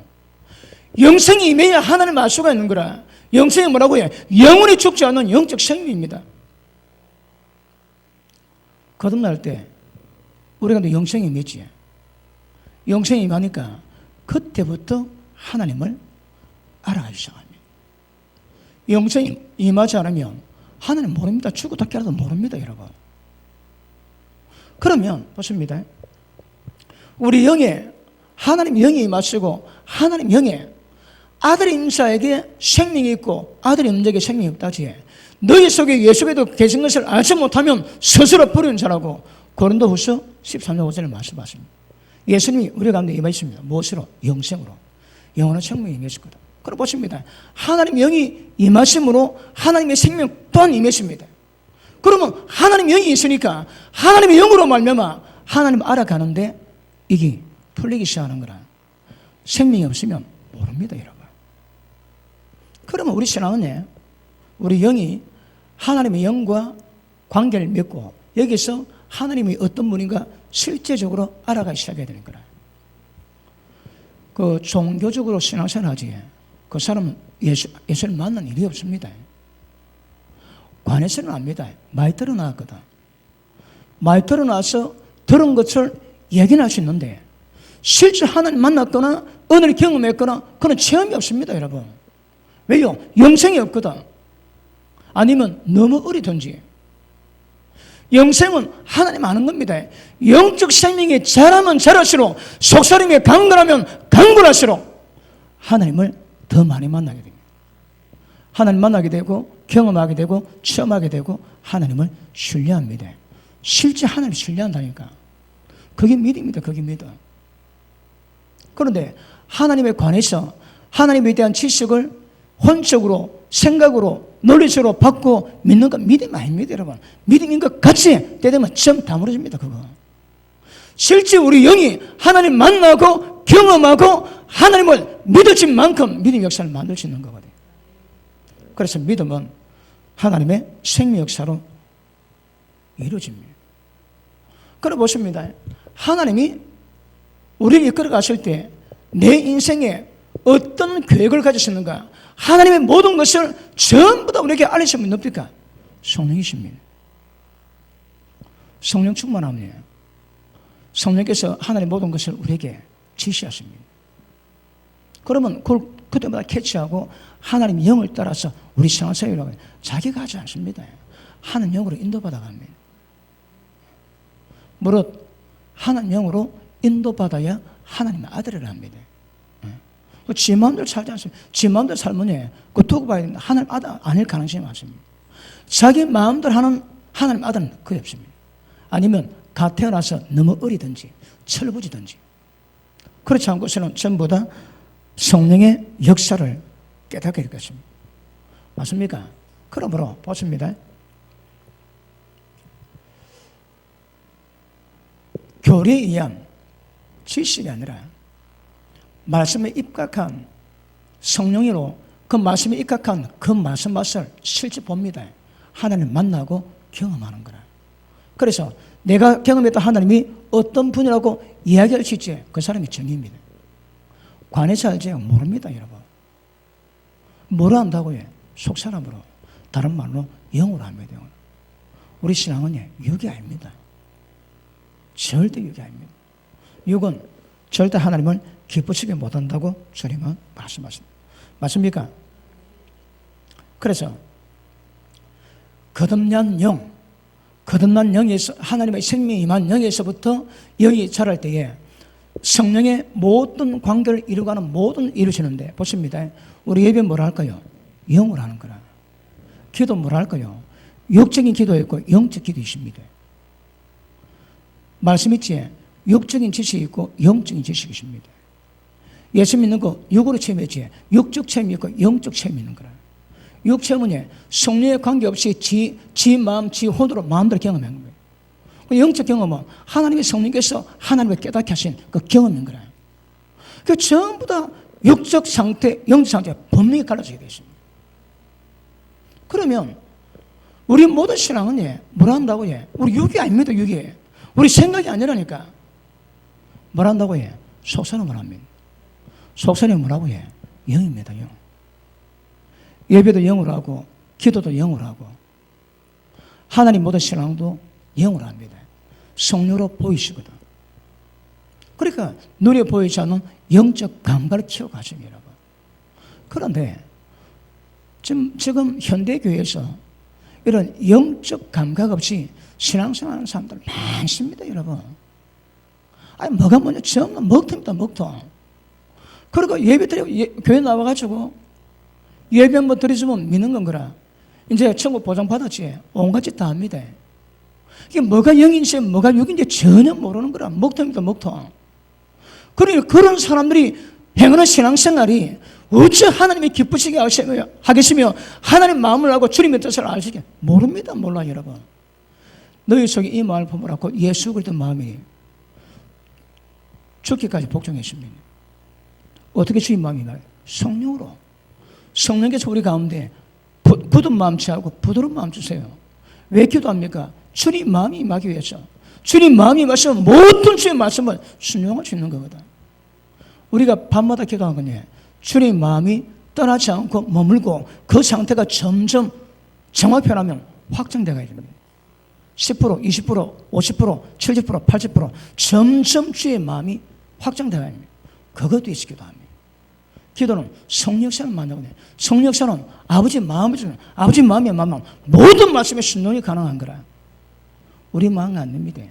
Speaker 1: 영생이 임해야 하나님 알 수가 있는 거라. 영생이 뭐라고 해요? 영원히 죽지 않는 영적 생명입니다. 거듭날 때 우리가 영생이 임했지. 영생이 임하니까 그때부터 하나님을 알아가기 시작합니다. 영생이 임하지 않으면 하나님 모릅니다. 죽었다 깨어나도 모릅니다, 여러분. 그러면 보십니다. 우리 영에 하나님 영이 임하시고 하나님 영에 아들의 임자에게 생명이 있고 아들의 없는 자에게 생명이 없다지. 너희 속에 예수 그리스도 계신 것을 알지 못하면 스스로 버리는 자라고 고린도후서 13장 5절에 말씀하십니다. 예수님이 우리 가운데 임하십니다. 무엇으로? 영생으로. 영원한 생명이 임하실 거다. 그럼 보십니다. 하나님 영이 임하심으로 하나님의 생명 또한 임하십니다. 그러면 하나님 영이 있으니까 하나님의 영으로 말미암아 하나님을 알아가는데 이게 풀리기 시작하는 거라. 생명이 없으면 모릅니다, 여러분. 그러면 우리 신앙은 우리 영이 하나님의 영과 관계를 맺고 여기서 하나님이 어떤 분인가 실제적으로 알아가기 시작해야 되는 거라. 그 종교적으로 신앙생활 하지 그 사람은 예수를 만난 일이 없습니다. 관에서는 압니다. 많이 드러나거든. 많이 드러나서 들은 것을 얘기할 수 있는데 실제 하나님 만났거나 은혜를 경험했거나 그런 체험이 없습니다, 여러분. 왜요? 영생이 없거든. 아니면 너무 어리든지. 영생은 하나님 아는 겁니다. 영적 생명이 자라면 자랄수록 속사람이 강건하면 강건할수록 하나님을 더 많이 만나게 됩니다. 하나님 만나게 되고 경험하게 되고 체험하게 되고 하나님을 신뢰합니다. 실제 하나님을 신뢰한다니까. 그게 믿음입니다. 그게 믿음. 그런데 하나님에 관해서 하나님에 대한 지식을 혼적으로 생각으로 논리적으로 받고 믿는 건 믿음 아닙니다, 여러분. 믿음인 것 같이 때되면 점 다물어집니다, 그거. 실제 우리 영이 하나님 만나고 경험하고 하나님을 믿어진 만큼 믿음 역사를 만들 수 있는 거거든요. 그래서 믿음은 하나님의 생명 역사로 이루어집니다. 그래 보십니다. 하나님이 우리를 이끌어 가실 때 내 인생에 어떤 계획을 가지셨는가? 하나님의 모든 것을 전부 다 우리에게 알리시면 뭡니까? 성령이십니다. 성령 충만함이에요. 성령께서 하나님의 모든 것을 우리에게 지시하십니다. 그러면 그걸 그때마다 캐치하고 하나님 영을 따라서 우리 신앙생활이라고 해요. 자기가 하지 않습니다. 하나님 영으로 인도받아 갑니다. 무릇 하나님 영으로 인도받아야 하나님의 아들을 합니다. 지 마음대로 살지 않습니다. 지 마음대로 살면 그 두고 봐야 됩니다. 하나님 아들 아닐 가능성이 많습니다. 자기 마음대로 하는 하나님 아들은 거의 없습니다. 아니면 갓 태어나서 너무 어리든지 철부지든지 그렇지 않고서는 전부 다 성령의 역사를 깨닫게 될 것입니다. 맞습니까? 그러므로 보십니다. 교리에 의한 지식이 아니라 말씀에 입각한 성령으로 그 말씀에 입각한 그 말씀 맛을 실제 봅니다. 하나님 만나고 경험하는 거라. 그래서 내가 경험했던 하나님이 어떤 분이라고 이야기할 수 있지 그 사람이 정의입니다. 관에서 알지 모릅니다, 여러분. 뭐로 안다고 해? 속사람으로. 다른 말로 영으로 합니다. 우리 신앙은 육이 아닙니다. 절대 육이 아닙니다. 육은 절대 하나님을 기쁘시게 못한다고 주님은 말씀하십니다. 맞습니까? 그래서 거듭난 영에서 하나님의 생명이 임한 영에서부터 영이 자랄 때에 성령의 모든 관계를 이루가는 모든 이루시는데 보십니다. 우리 예배 뭐라 할까요? 영으로 하는 거라. 기도 뭐라 할까요? 육적인 기도 있고 영적 기도 있습니다. 말씀 있지? 육적인 지식이 있고 영적인 지식이 있습니다. 예수 믿는 거 육으로 체험했지. 육적 체험이 있고 영적 체험이 있는 거라. 육 체험은 성령에 관계없이 지 마음, 지 혼으로 마음대로 경험하는 거예요. 영적 경험은 하나님의 성령께서 하나님을 깨닫게 하신 그 경험인 거라. 그 전부 다 육적 상태, 영적 상태가 분명히 갈라지게 되어 있습니다. 그러면 우리 모든 신앙은 뭘 한다고 우리 육이 아닙니다. 육이. 우리 생각이 아니라니까. 뭘 한다고 속사람을 합니다. 속사람이 뭐라고 영입니다. 영. 예배도 영으로 하고 기도도 영으로 하고 하나님 모든 신앙도 영으로 합니다. 성령으로 보이시거든. 그러니까 눈에 보이지 않는 영적 감각을 키워가십니다. 여러분. 그런데 지금 현대교회에서 이런 영적 감각 없이 신앙생활하는 사람들 많습니다. 여러분. 아니 뭐가 뭐냐 전부 먹통입니다. 먹통. 그리고 예배 드리고 교회 나와가지고 예배 한번 드리지면 믿는 건 거라. 이제 천국 보장 받았지. 온갖 짓 다 합니다. 이게 뭐가 영인지 뭐가 육인지 전혀 모르는 거라. 먹통입니다. 먹통. 그러니 그런 사람들이 행하는 신앙생활이 어찌 하나님이 기쁘시게 하겠으며 하나님 마음을 알고 주님의 뜻을 아시게 모릅니다. 몰라요. 여러분. 너희 속에 이 마음을 품으라고 예수 그리스도 마음이 죽기까지 복종했습니다. 어떻게 주님 마음이 나요? 성령으로. 성령께서 우리 가운데 굳은 마음 취하고 부드러운 마음 주세요. 왜 기도합니까? 주님 마음이 임하기 위해서. 주님 마음이 임하시면 모든 주의 말씀을 순종할 수 있는 거거든. 우리가 밤마다 기도하는 건요. 주님 마음이 떠나지 않고 머물고 그 상태가 점점 정확해나면 확정되어야 됩니다. 10%, 20%, 50%, 70%, 80% 점점 주의 마음이 확정되어야 합니다. 그것도 있어 기도합니다. 기도는 성령사를 만나거든요. 성령사는 아버지 마음을 주는 아버지 마음이 만나면 모든 말씀에 순종이 가능한 거라. 우리 마음은 안 됩니다.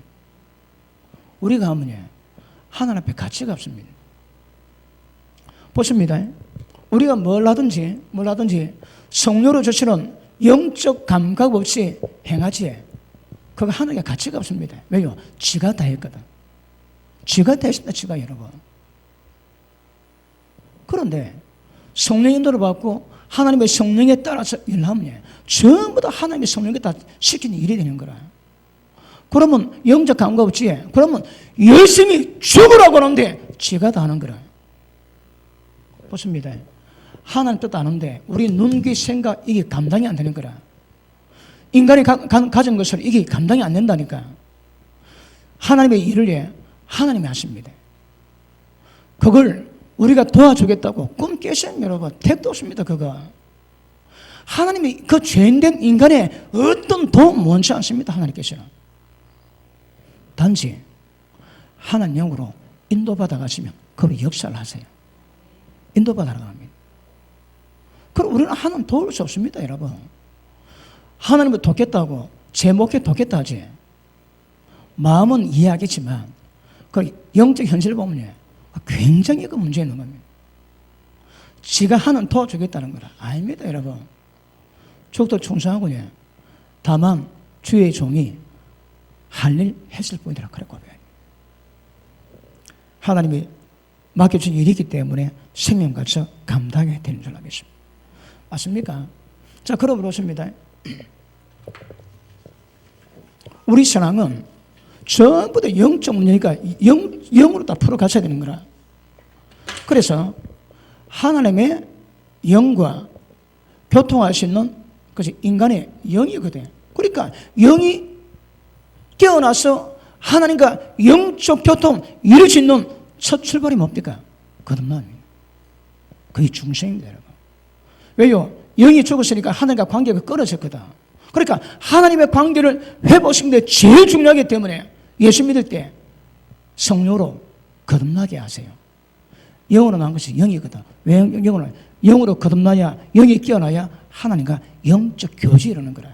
Speaker 1: 우리가 하면요 하나님 앞에 가치가 없습니다. 보십니다. 우리가 뭘 하든지 성령으로 주시는 영적 감각 없이 행하지 그거 하나님께 가치가 없습니다. 왜요? 지가 다 했거든. 지가 다 했습니다. 지가 여러분. 그런데 성령 인도를 받고 하나님의 성령에 따라서 일하면 전부 다 하나님의 성령에 따라 시키는 일이 되는 거라. 그러면 영적 감각 없지. 그러면 열심히 죽으라고 하는데 지가 다 하는 거라. 보십니다. 하나님 뜻 아는데 우리 눈, 귀, 생각 이게 감당이 안 되는 거라. 인간이 가진 것을 이게 감당이 안 된다니까. 하나님의 일을 하나님이 하십니다. 그걸 우리가 도와주겠다고 꿈 깨시는 여러분 택도 없습니다. 그거 하나님이 그 죄인된 인간의 어떤 도움 원치 않습니다. 하나님께서 단지 하나님 영으로 인도받아 가시면 그로 역사를 하세요. 인도받아 갑니다. 그럼 우리는 하나님 도울 수 없습니다. 여러분 하나님을 돕겠다고 제 목에 돕겠다 하지 마음은 이해하겠지만 그 영적 현실을 보면 굉장히 그 문제 있는 겁니다. 지가 하는 도와주겠다는 거라. 아닙니다. 여러분 죽도 충성하고요. 다만 주의 종이 할 일 했을 뿐이라 그래 고백해요. 하나님이 맡겨준 일이기 때문에 생명같이 감당해야 되는 줄 알겠습니다. 맞습니까? 자, 그럼 그렇습니다. 우리 신앙은 전부 다 영적 문제니까 영으로 다 풀어가셔야 되는 거라. 그래서 하나님의 영과 교통할 수 있는 그것이 인간의 영이거든. 그러니까 영이 깨어나서 하나님과 영적 교통 이룰 수 있는 첫 출발이 뭡니까? 거듭남입니다. 그게 중생입니다, 여러분. 왜요? 영이 죽었으니까 하나님과 관계가 끊어졌거든. 그러니까 하나님의 관계를 회복시키는 데 제일 중요하기 때문에 예수 믿을 때 성령으로 거듭나게 하세요. 영으로 난 것이 영이거든. 왜 영으로 거듭나야 영이 깨어나야 하나님과 영적 교제 이루는 거라.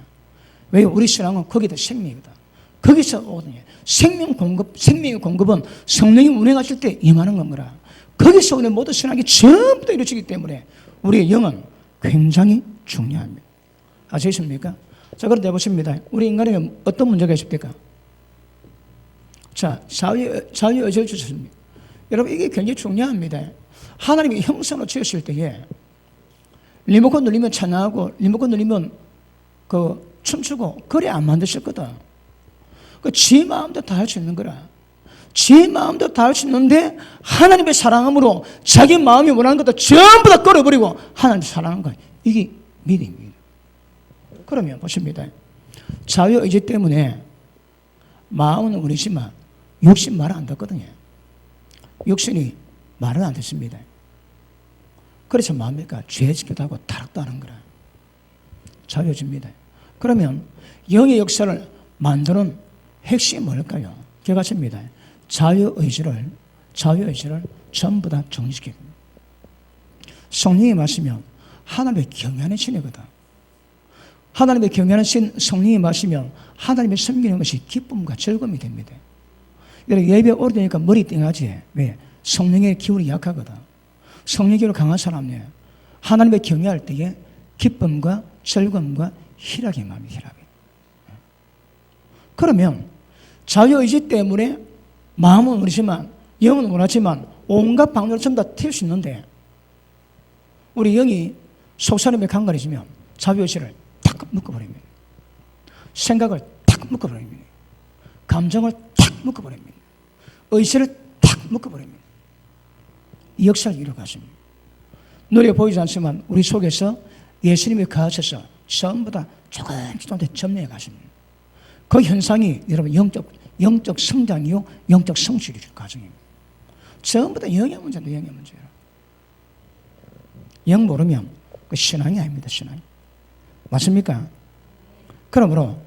Speaker 1: 왜요? 우리 신앙은 거기다 생명이거든. 거기서 오거든요. 생명의 공급은 성령이 운행하실 때 임하는 건거라. 거기서 우리 모든 신앙이 전부 다 이루어지기 때문에 우리의 영은 굉장히 중요합니다. 아시겠습니까? 자, 그런데 보십니다. 우리 인간에게 어떤 문제가 있습니까? 자, 자유의지를 주셨습니다. 여러분, 이게 굉장히 중요합니다. 하나님이 형상으로 지었을 때에 리모컨 눌리면 찬양하고 리모컨 눌리면 춤추고 그래 안 만드셨거든. 지 마음대로 다 할 수 있는 거라. 지 마음도 다 할 수 있는데 하나님의 사랑함으로 자기 마음이 원하는 것도 전부 다 끌어버리고 하나님을 사랑하는 거예요. 이게 믿음입니다. 그러면 보십니다. 자유의지 때문에 마음은 우리지만 육신 말을 안 듣거든요. 육신이 말을 안 듣습니다. 그래서 뭡니까? 죄짓기도 하고 타락도 하는 거라. 자유의지입니다. 그러면 영의 역사를 만드는 핵심이 뭘까요? 기억하십니다. 자유의지를 전부 다 정지시킵니다. 성령이 마시면 하나님의 경외하는 신이거든. 하나님의 경외하는 신 성령이 마시면 하나님의 섬기는 것이 기쁨과 즐거움이 됩니다. 예배 오래되니까 머리 띵하지. 왜? 성령의 기운이 약하거든. 성령의 기운이 강한 사람은 하나님의 경외할 때에 기쁨과 즐거움과 희락이 마음이 희락이. 그러면 자유의지 때문에 마음은 모르지만 영은 원하지만 온갖 방법을 전부 다 튈 수 있는데 우리 영이 속사람에 강간해지면 자유의지를 탁 묶어버립니다. 생각을 탁 묶어버립니다. 감정을 탁 묶어버립니다. 의지를 탁 묶어버립니다. 이 역사를 이루어갔습니다. 눈에 보이지 않지만 우리 속에서 예수님이 거하셔서 전부 다 조금씩 점령해 가십니다. 그 현상이 여러분 영적 성장이요 영적 성취를 줄 과정입니다. 전부 다 영의 문제도 영의 문제예요. 영 모르면 그 신앙이 아닙니다. 신앙이. 맞습니까? 그러므로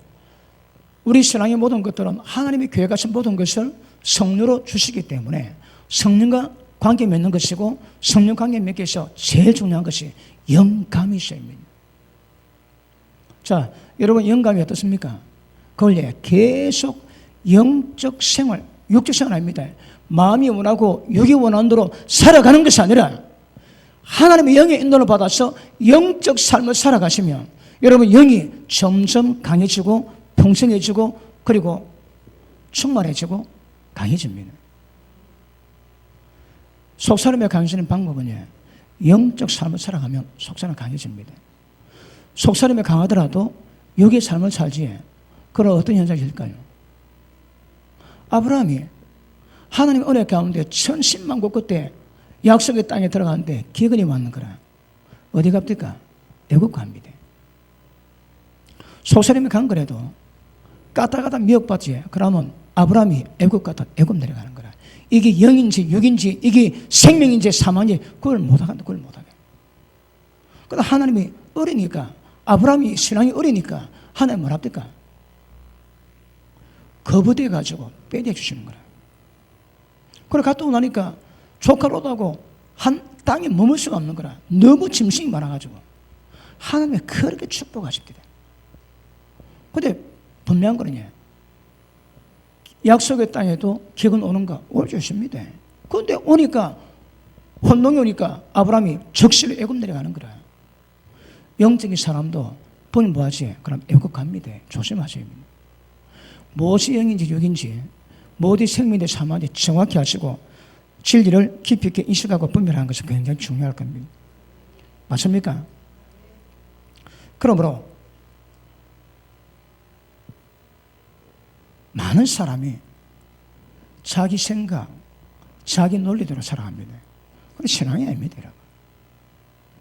Speaker 1: 우리 신앙의 모든 것들은 하나님이 계획하신 모든 것을 성령으로 주시기 때문에 성령과 관계 맺는 것이고 성령 관계 맺기 위해서 제일 중요한 것이 영감이 있어야입니다. 자, 여러분 영감이 어떻습니까? 그걸 계속 영적 생활, 육적 생활 아닙니다. 마음이 원하고 육이 원하는 대로 살아가는 것이 아니라 하나님의 영의 인도를 받아서 영적 삶을 살아가시면 여러분 영이 점점 강해지고 풍성해지고 그리고 충만해지고 강해집니다. 속사람이 강해지는 방법은 영적 삶을 살아가면 속사람이 강해집니다. 속사람이 강하더라도 육의 삶을 살지 그런 어떤 현상이 있을까요? 아브라함이 하나님의 은혜 가운데 1010만 그때 약속의 땅에 들어가는데 기근이 맞는 거라. 어디 갑니까? 애국 갑니다. 속사람이 간 거라도 까다가다 미혹받지. 그러면 아브라함이 애국 갔다 애국 내려가는 거라. 이게 영인지 육인지 이게 생명인지 사망인지 그걸 못하간다. 그걸 못하게. 그러나 하나님이 어리니까 아브라함이 신앙이 어리니까 하나님 뭘 합니까? 거부돼 가지고 빼내 주시는 거라. 그래 갔다 오고 나니까 조카로다고 한 땅에 머물 수가 없는 거라. 너무 짐승이 많아가지고 하나님이 그렇게 축복하십니다. 근데 분명한 거는요. 약속의 땅에도 기근 오는가? 올 줄 있습니다. 그런데 오니까 혼동이 오니까 아브라함이 적시로 애굽 내려가는 거라. 영적인 사람도 본인 뭐하지? 그럼 애굽 갑니다. 조심하셔야 합니다. 무엇이 영인지 육인지 무엇이 생명인지 사망인지 정확히 아시고 진리를 깊이 있게 인식하고 분별하는 것이 굉장히 중요할 겁니다. 맞습니까? 그러므로 많은 사람이 자기 생각, 자기 논리대로 살아갑니다. 그건 신앙이 아닙니다, 여러분.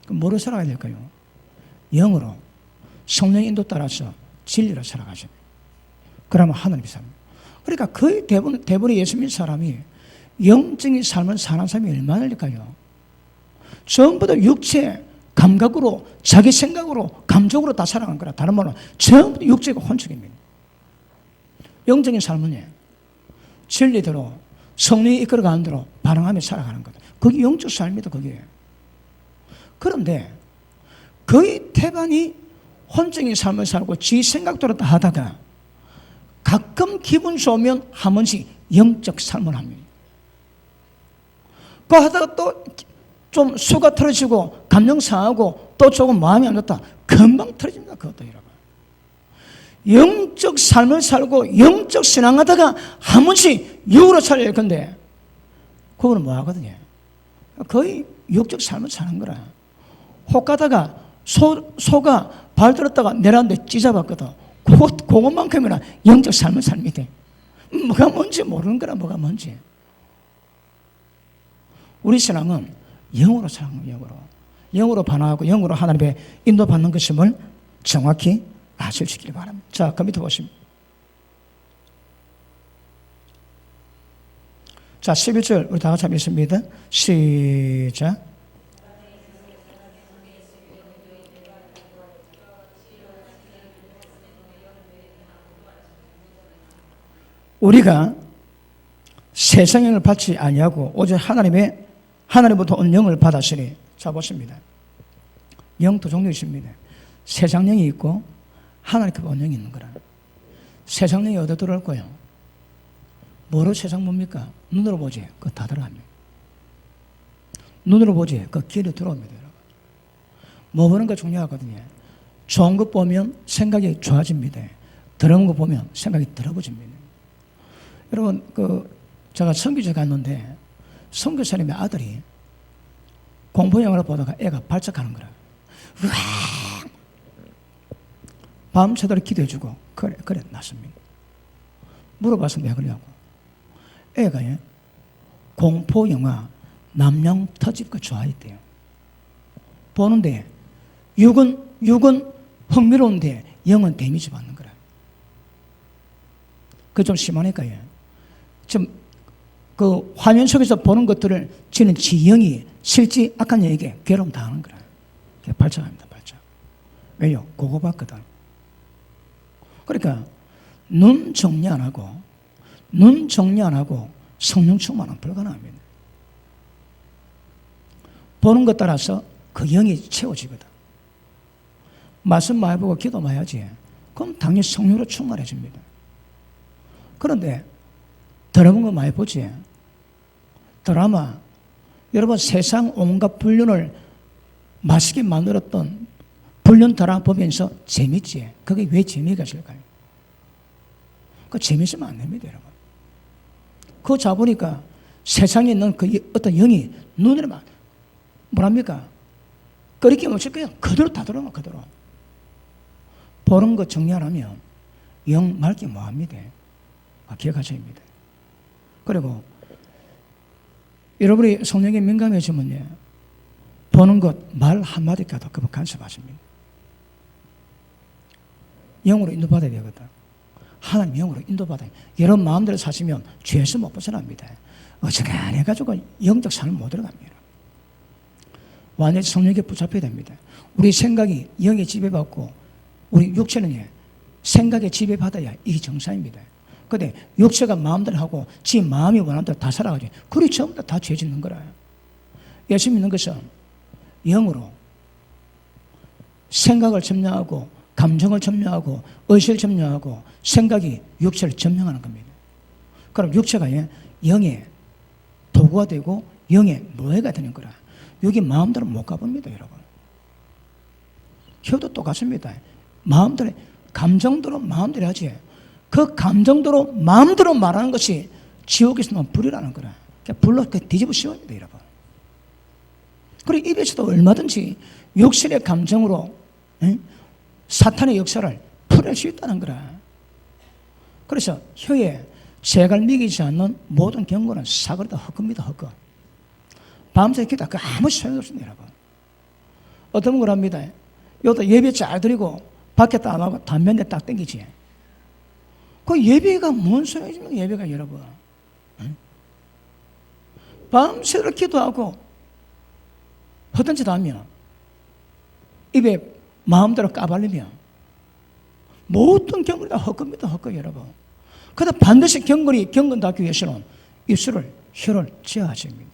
Speaker 1: 그럼 뭐로 살아가야 될까요? 영으로 성령 인도 따라서 진리로 살아가십니다. 그러면 하나님이 삽니다. 그러니까 거의 대부분의 예수 믿는 사람이 영적인 삶을 사는 사람이 얼마나 될까요? 전부 다 육체, 감각으로, 자기 생각으로, 감정으로 다 살아가는 거라. 다른 말로 전부 다 육체가 혼축입니다. 영적인 삶은 진리대로 성령이 이끌어가는 대로 반응하며 살아가는 거다. 그게 영적 삶이다. 그게. 그런데 거의 태반이 혼적인 삶을 살고 지 생각대로 다 하다가 가끔 기분 좋으면 한 번씩 영적 삶을 합니다. 그 하다가 또 좀 수가 틀어지고 감정 상하고 또 조금 마음이 안 좋다. 금방 틀어집니다. 그것도 여러분. 영적 삶을 살고 영적 신앙하다가 한 번씩 육으로 살릴 건데 그거는 뭐 하거든요. 거의 육적 삶을 사는 거라. 혹 가다가 소가 발 들었다가 내려왔는데 찢어봤거든. 그것만큼이나 영적 삶을 삽니다. 뭐가 뭔지 모르는 거라. 뭐가 뭔지. 우리 신앙은 영으로 살아가는 거예요. 영으로 반응하고 영으로 하나님의 인도받는 것임을 정확히 아셔주시길 바랍니다. 자, 그 밑에 보시면, 자, 11절 우리 다 같이 한번 읽습니다. 시작. 우리가 세상 영을 받지 아니하고 오직 하나님부터 온 영을 받았으니, 자 보십니다. 영 두 종류 있습니다. 세상 영이 있고 하나님께 온 영이 있는 거라. 세상 영이 어디 들어올 거예요? 뭐로 세상 뭡니까? 눈으로 보지, 그거 다 들어갑니다. 눈으로 보지, 그 길이 들어옵니다, 여러분. 뭐 보는 거 중요하거든요. 좋은 것 보면 생각이 좋아집니다. 더러운 거 보면 생각이 더러워집니다. 여러분, 제가 선교제 갔는데 선교사님의 아들이 공포 영화를 보다가 애가 발작하는 거라. 으악! 밤새도록 기도해주고 그래 났습니다. 물어봤으면 왜 그러냐고. 애가 공포 영화 남양 터집고 좋아했대요. 보는데 육은 흥미로운데 영은 데미지 받는 거라. 그게 좀 심하니까요. 좀 그 화면 속에서 보는 것들을 지는 지영이 실제 악한 영에게 괴로움 당하는 거라. 발작합니다, 발작. 왜요? 그거 봤거든. 그러니까 눈 정리 안 하고 성령 충만은 불가능합니다. 보는 것 따라서 그 영이 채워지거든. 말씀 많이 보고 기도 많이 하지. 그럼 당연히 성령으로 충만해집니다. 그런데 더러운 거 많이 보지. 드라마, 여러분 세상 온갖 불륜을 맛있게 만들었던 불륜 드라마 보면서 재밌지. 그게 왜 재미가 있을까요? 그 재밌으면 안 됩니다, 여러분. 그거 잡으니까 세상에 있는 그 어떤 영이 눈에 막 뭐랍니까? 끓이게 못칠 거예요. 그대로 다 들어가, 그대로. 보는 거 정리 안 하면 영 맑게 뭐합니다. 기억하셔야 합니다. 그리고 여러분이 성령에 민감해지면요, 보는 것, 말 한마디까지 그만 간섭하십니다. 영으로 인도받아야 되거든. 하나님 영으로 인도받아야. 여러분 마음대로 사시면 죄에서 못 벗어납니다. 어쩌간 해가지고 영적 삶을 못 들어갑니다. 완전히 성령에게 붙잡혀야 됩니다. 우리 생각이 영에 지배받고 우리 육체는 생각에 지배받아야 이게 정상입니다. 근데 육체가 마음대로 하고 지 마음이 원하는 대로 다 살아가지. 그리 전부 다 죄 짓는 거라. 예수 믿는 것은 영으로 생각을 점령하고 감정을 점령하고 의식을 점령하고 생각이 육체를 점령하는 겁니다. 그럼 육체가 영의 도구가 되고 영의 노예가 되는 거라. 여기 마음대로 못 가봅니다, 여러분. 혀도 똑같습니다. 마음대로, 감정대로 마음대로 하지. 그 감정대로 마음대로 말하는 것이 지옥에서 나온 불이라는 거라. 불로 뒤집어 씌워야 돼, 여러분. 그리고 입에서도 얼마든지 육신의 감정으로 사탄의 역사를 풀어낼 수 있다는 거라. 그래서 혀에 재갈 미기지 않는 모든 경고는 사거리다 헛겁니다, 헛거. 밤새 기도 아무 소용없습니다, 여러분. 어떤 걸 합니다. 여기다 예배 잘 드리고 밖에 딱 하고 담배 딱 땡기지. 그 예배가 뭔 소용이십니까, 예배가, 여러분. 밤새도록 기도하고 허던 짓 하면 입에 마음대로 까발리면 모든 경건이 다 헛겁니다, 헛거, 여러분. 그래서 반드시 경건 닿기 위해서는 입술을, 혀를 제어하십니다.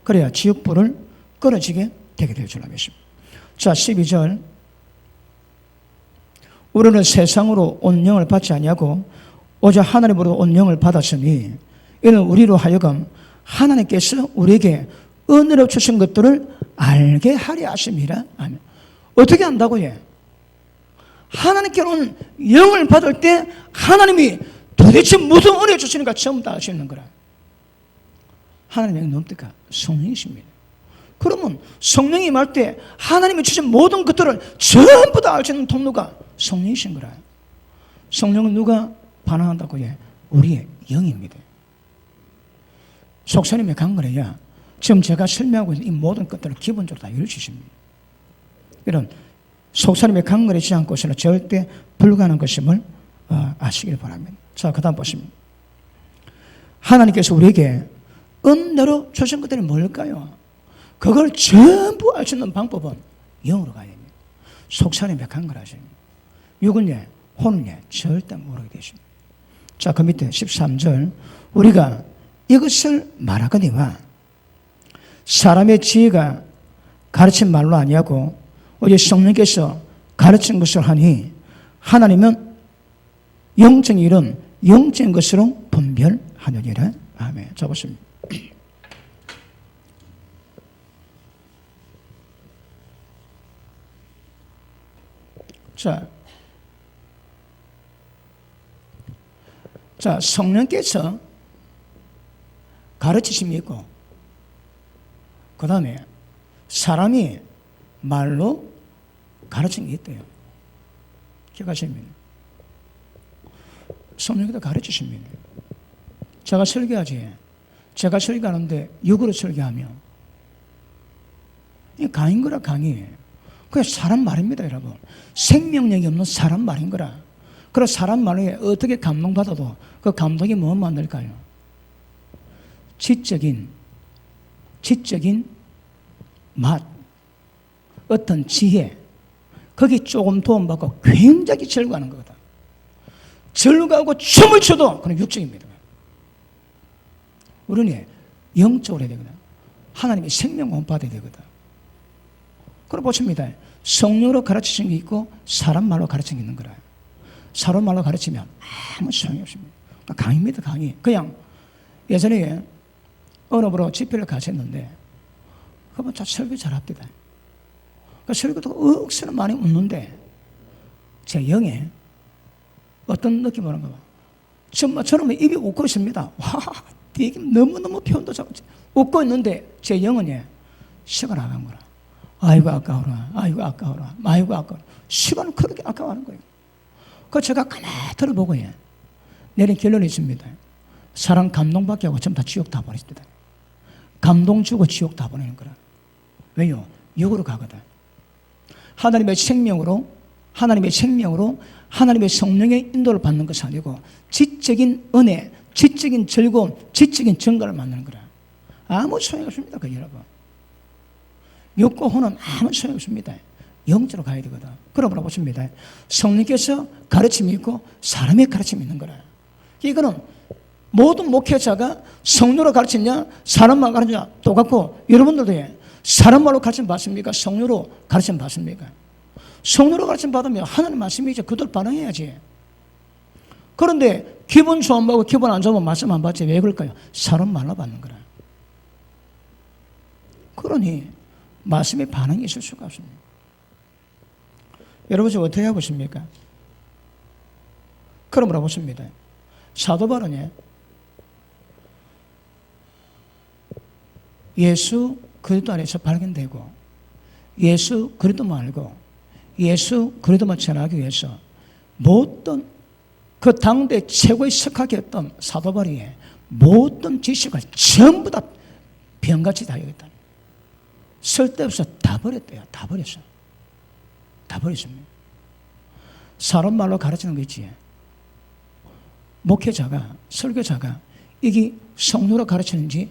Speaker 1: 그래야 지옥불을 끊어지게 되게 될 줄 알겠습니다. 자, 12절. 우리는 세상으로 온 영을 받지 아니하고 오직 하나님으로 온 영을 받았으니 이는 우리로 하여금 하나님께서 우리에게 은혜로 주신 것들을 알게 하려 하심이라. 아멘. 어떻게 안다고요? 하나님께 온 영을 받을 때 하나님이 도대체 무슨 은혜 주시는가 전부 다 아시는 거라. 하나님의 영이 뭡니까? 성령이십니다. 그러면 성령이 말 때 하나님이 주신 모든 것들을 전부 다 알 수 있는 통로가 성령이신 거라. 성령은 누가 반응한다고 해? 우리의 영입니다. 속사람의 강건해야 지금 제가 설명하고 있는 이 모든 것들을 기본적으로 다 이룰 수 있습니다. 이런 속사람의 강건해지지 않고서는 절대 불가능한 것임을 아시길 바랍니다. 자, 그 다음 보십니다. 하나님께서 우리에게 은혜로 주신 것들이 뭘까요? 그걸 전부 알 수 있는 방법은 영으로 가야 됩니다. 속사람의 강건하십니다. 육은 예, 혼은 예, 절대 모르게 되십니다. 자, 그 밑에 13절. 우리가 이것을 말하거니와 사람의 지혜가 가르친 말로 아니하고 오직 성령께서 가르친 것을 하니 하나님은 영적인 일은 영적인 것으로 분별하느니라. 아멘. 자, 보십니다. 자, 성령께서 가르치심이 있고, 그 다음에 사람이 말로 가르친 게 있대요. 기억하십니까? 성령께서 가르치십니다. 제가 설교하지. 제가 설교하는데 육으로 설교하며 이 강인 거라 강이. 그게 사람 말입니다, 여러분. 생명력이 없는 사람 말인 거라. 그런 사람 말에 어떻게 감동받아도 그 감동이 뭐 만들까요? 지적인 맛, 어떤 지혜, 거기 조금 도움받고 굉장히 즐거워하는 거거든. 즐거워하고 춤을 춰도 그건 육적입니다. 우리는 영적으로 해야 되거든. 하나님의 생명을 받아야 되거든. 그럼 보십니다. 성령으로 가르치신 게 있고 사람 말로 가르친 게 있는 거라. 사람 말로 가르치면 아무 소용이 없습니다. 강의입니다, 강의. 그냥 예전에 언어부로 집회를 가셨는데 그러면 저 설교 잘합니다. 그 설교도 억수로 많이 웃는데 제 영에 어떤 느낌이 오는가 봐. 정말 저는 입이 웃고 있습니다. 와, 되게 너무너무 표현도 잘하지. 웃고 있는데 제 영은 시간 나간 거라. 아이고 아까워라, 아이고 아까워라, 아이고 아까워라. 시간은 그렇게 아까워하는 거예요. 그 제가 가만히 들어보고 내린 결론이 있습니다. 사람 감동받게 하고 전부 다 지옥 다 보냈습니다. 감동 주고 지옥 다 보내는 거라. 왜요? 육으로 가거든. 하나님의 생명으로 하나님의 성령의 인도를 받는 것이 아니고 지적인 은혜, 지적인 즐거움, 지적인 증거를 만드는 거라. 아무 소용이 없습니다, 그 여러분. 육과 혼은 아무 소용이 없습니다. 영적으로 가야 되거든. 그러므로 보십니다. 성령께서 가르침이 있고 사람의 가르침이 있는 거라. 이거는 모든 목회자가 성령으로 가르치냐 사람만 가르치냐 똑같고, 여러분들도 사람 말로 가르침 받습니까? 성령으로 가르침 받습니까? 성령으로 가르침 받으면 하나님 말씀이죠. 그들 반응해야지. 그런데 기분 좋으면 받고 기분 안 좋으면 말씀 안 받지. 왜 그럴까요? 사람 말로 받는 거라. 그러니 말씀에 반응이 있을 수가 없습니다. 여러분 지금 어떻게 하고 있습니까? 그러므로 보십니다. 사도 바울은 예수 그리스도 안에서 발견되고 예수 그리스도만 알고 예수 그리스도만 전하기 위해서 모든 그 당대 최고의 석학이었던 사도 바울이 모든 지식을 전부 다 병같이 다 여겼다. 쓸데없어 다 버렸대요. 다 버렸어. 다 버렸습니다. 사람 말로 가르치는 거 있지. 목회자가, 설교자가 이게 성령으로 가르치는지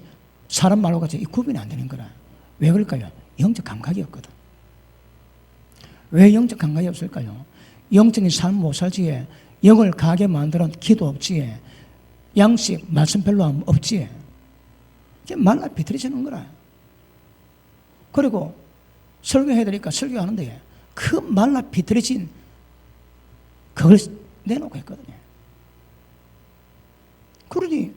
Speaker 1: 사람 말로 가르치는지 구분이 안 되는 거라. 왜 그럴까요? 영적 감각이 없거든. 왜 영적 감각이 없을까요? 영적인 삶 못 살지에, 영을 가게 만드는 기도 없지에, 양식, 말씀 별로 없지에, 이게 말라 비틀어지는 거라. 그리고 설교해야 되니까 설교하는데 그 말라 비틀어진 그걸 내놓고 했거든요. 그러니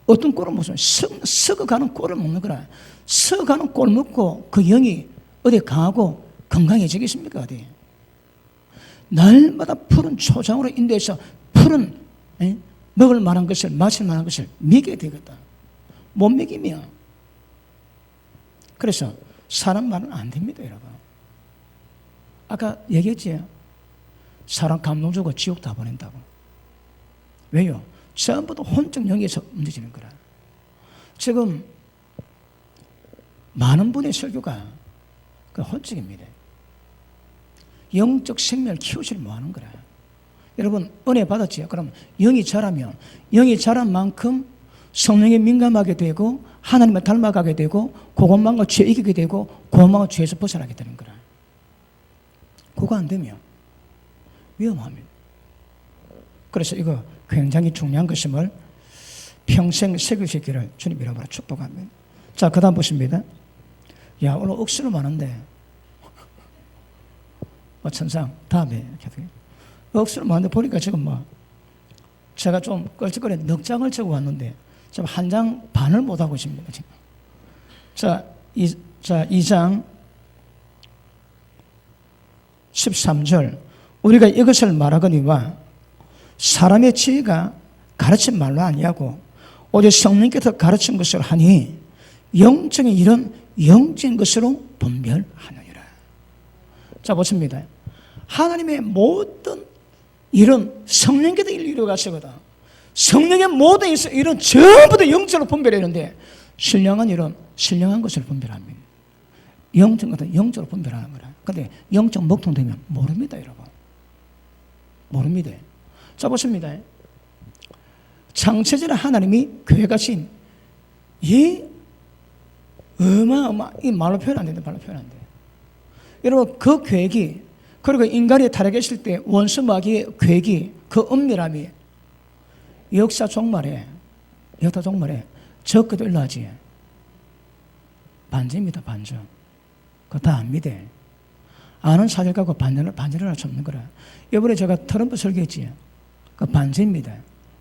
Speaker 1: 어떤 꼴을 먹으면 썩어가는 꼴을 먹는 거라. 썩어가는 꼴 먹고 그 영이 어디 강하고 건강해지겠습니까? 어디? 날마다 푸른 초장으로 인도해서 푸른 먹을 만한 것을, 마실 만한 것을 먹여야 되겠다. 못 먹이면 그래서 사람 말은 안 됩니다, 여러분. 아까 얘기했지? 사람 감동 주고 지옥 다 보낸다고. 왜요? 전부 다 혼적 영역에서 문제지는 거라. 지금 많은 분의 설교가 그 혼적입니다. 영적 생명을 키우지를 못하는 거라. 여러분 은혜 받았지요? 그럼 영이 자라면 영이 자란 만큼 성령에 민감하게 되고 하나님을 닮아가게 되고 그것만과 죄 이기게 되고 그것만과 죄에서 벗어나게 되는 거라. 그거 안 되면 위험합니다. 그래서 이거 굉장히 중요한 것임을 평생 새길 수 있기를 주님 이름으로 축복합니다. 자, 그 다음 보십니다. 야, 오늘 억수로 많은데 천상 다음에 억수로 많은데 보니까 지금 제가 좀 껄쩍거려 넉 장을 적어 왔는데 지금 한 장 반을 못 하고 있습니다. 지금. 자, 2장 13절 우리가 이것을 말하거니와 사람의 지혜가 가르친 말로 아니하고 오직 성령께서 가르친 것을 하니 영적인 일은 영적인 것으로 분별하느니라. 자, 보십니다. 하나님의 모든 일은 성령께서 이루어가시거든. 성령의 모든 일은 전부 다 영적으로 분별하는데 신령한 일은 신령한 것을 분별합니다. 영적인 것은 영적으로 분별하는 거라. 그런데 영적 먹통되면 모릅니다, 여러분. 모릅니다. 자, 보십니다. 창세전에 하나님이 계획하신 이 이 말로 표현 안 된다, 말로 표현 안 돼. 여러분, 그 계획이, 그리고 인간이 타락했을 때 원수 마귀의 계획이, 그 은밀함이 역사 종말에 적그도 일어나지. 반전입니다, 반전. 그거 다 압니다. 아는 사실 갖고 반전을 할 수 없는 거라. 이번에 제가 트럼프 설교했지. 그 반전입니다.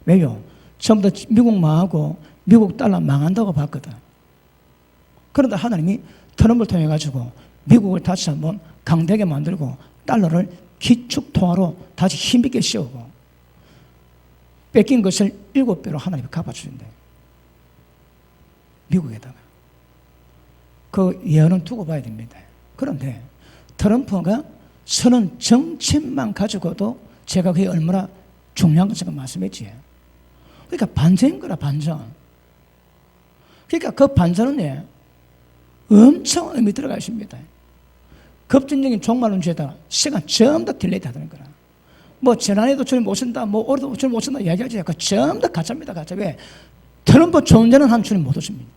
Speaker 1: 왜요? 전부 다 미국 망하고 미국 달러 망한다고 봤거든. 그런데 하나님이 트럼프를 통해 가지고 미국을 다시 한번 강대하게 만들고 달러를 기축통화로 다시 힘있게 씌우고 뺏긴 것을 7배로 하나님이 갚아주신대. 미국에다가. 그 예언은 두고 봐야 됩니다. 그런데 트럼프가 선언 정책만 가지고도 제가 그게 얼마나 중요한 것을 말씀했지. 그러니까 반전인 거라, 반전. 그러니까 그 반전은 엄청 의미 들어가 있습니다. 급진적인 종말론 죄다 시간 전부 다 딜레이 하는 거라. 지난해도 주님 오신다, 올해도 주님 오신다 이야기하지. 그 전부 다 가짜입니다, 가짜. 왜? 트럼프 존재는 한 주님 못 오십니다.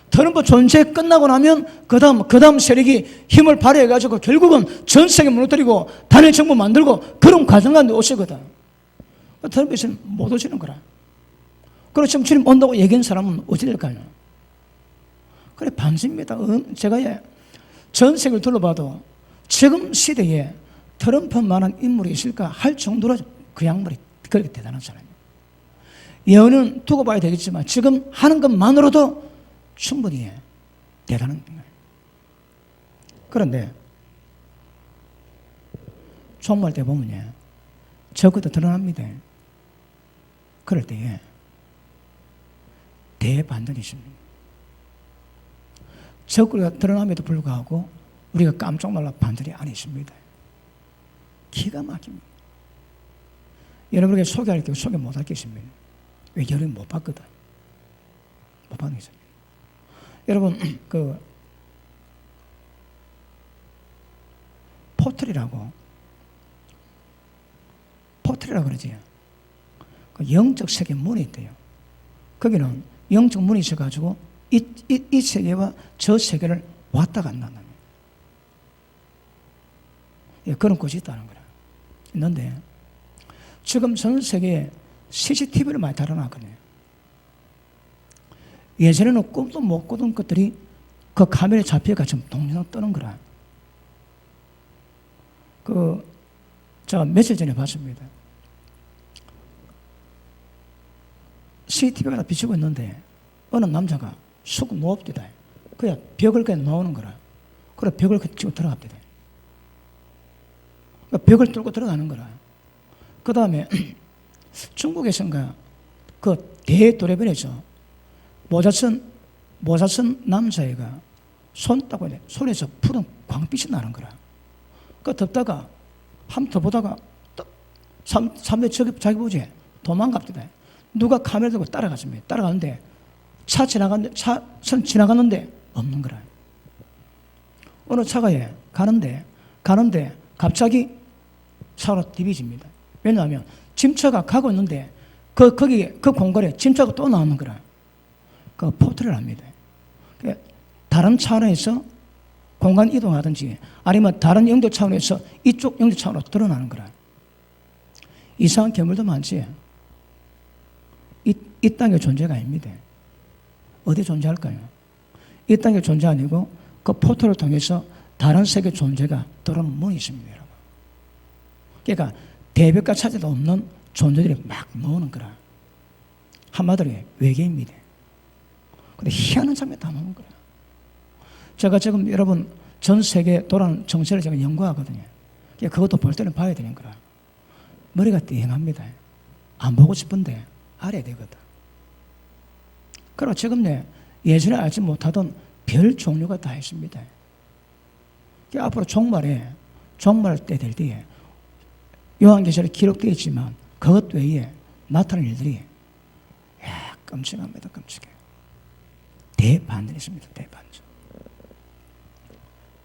Speaker 1: 트럼프 존재 끝나고 나면 그 다음 세력이 힘을 발휘해가지고 결국은 전 세계 무너뜨리고 단일 정부 만들고 그런 과정 가운데 오시거든. 트럼프 있으면 못 오시는 거라. 그래서 지금 주님 온다고 얘기한 사람은 어찌 될까요? 그래, 반습니다. 제가 전 세계를 둘러봐도 지금 시대에 트럼프만한 인물이 있을까 할 정도로 그 양반이 그렇게 대단한 사람이에요. 예언은 두고 봐야 되겠지만 지금 하는 것만으로도 충분히 대단한 거예요. 그런데 종말 때 보면 적어도 드러납니다. 그럴 때에 대반전이 있습니다. 적그리가 드러남에도 불구하고 우리가 깜짝 놀라 반전이 안 있습니다. 기가 막힙니다. 여러분에게 소개할 게 소개 못할 게 있습니다. 왜? 여러분 못 봤거든. 못 봤는 게 있습니다. 여러분 포털이라고 그러지. 그 영적 세계 문이 있대요. 거기는 영적 문이 있어가지고 이 세계와 저 세계를 왔다 갔다 한다. 그런 곳이 있다는 거야. 있는데 지금 전 세계에 CCTV를 많이 달아놨거든요. 예전에는 꿈도 못 꾸던 것들이 그 카메라에 잡혀가 지금 동영상 뜨는 거라. 제가 며칠 전에 봤습니다. CCTV가 비추고 있는데 어느 남자가 쑥 누웁디다. 그냥 벽을 그냥 나오는 거라. 그래 벽을 치고 들어갑디다. 벽을 뚫고 들어가는 거라. 그 다음에 중국에선가 그 대도래변에서 모자 쓴 남자애가 손 따고 손에서 푸른 광빛이 나는 거라. 그 덮다가 한번 더 보다가 3대 자기 보지 도망갑디다. 누가 카메라 들고 따라갔습니다. 따라가는데 차선 지나갔는데 없는 거라. 어느 차가 가는데 갑자기 차로 디비집니다. 왜냐하면 짐차가 가고 있는데 그 공간에 짐차가 또 나오는 거라. 그 포트를 합니다. 다른 차원에서 공간 이동하든지 아니면 다른 영적 차원에서 이쪽 영적 차원으로 드러나는 거라. 이상한 괴물도 많지. 이 땅의 존재가 아닙니다. 어디 존재할까요? 이 땅의 존재 아니고 그 포털을 통해서 다른 세계 존재가 들어오는 문이 있습니다, 여러분. 그러니까 대백과 차지도 없는 존재들이 막 모으는 거라. 한마디로 외계입니다. 근데 희한한 장면이 다 모으는 거라. 제가 지금 여러분 전 세계 돌아오는 정세를 제가 연구하거든요. 그러니까 그것도 볼 때는 봐야 되는 거라. 머리가 띵합니다. 안 보고 싶은데 알아야 되거든. 그리고 지금 예전에 알지 못하던 별 종류가 다 있습니다. 앞으로 종말 때 될 때에 요한계시록에 기록되어 있지만 그것 외에 나타날 일들이 끔찍합니다. 끔찍해. 대반전이 있습니다. 대반전.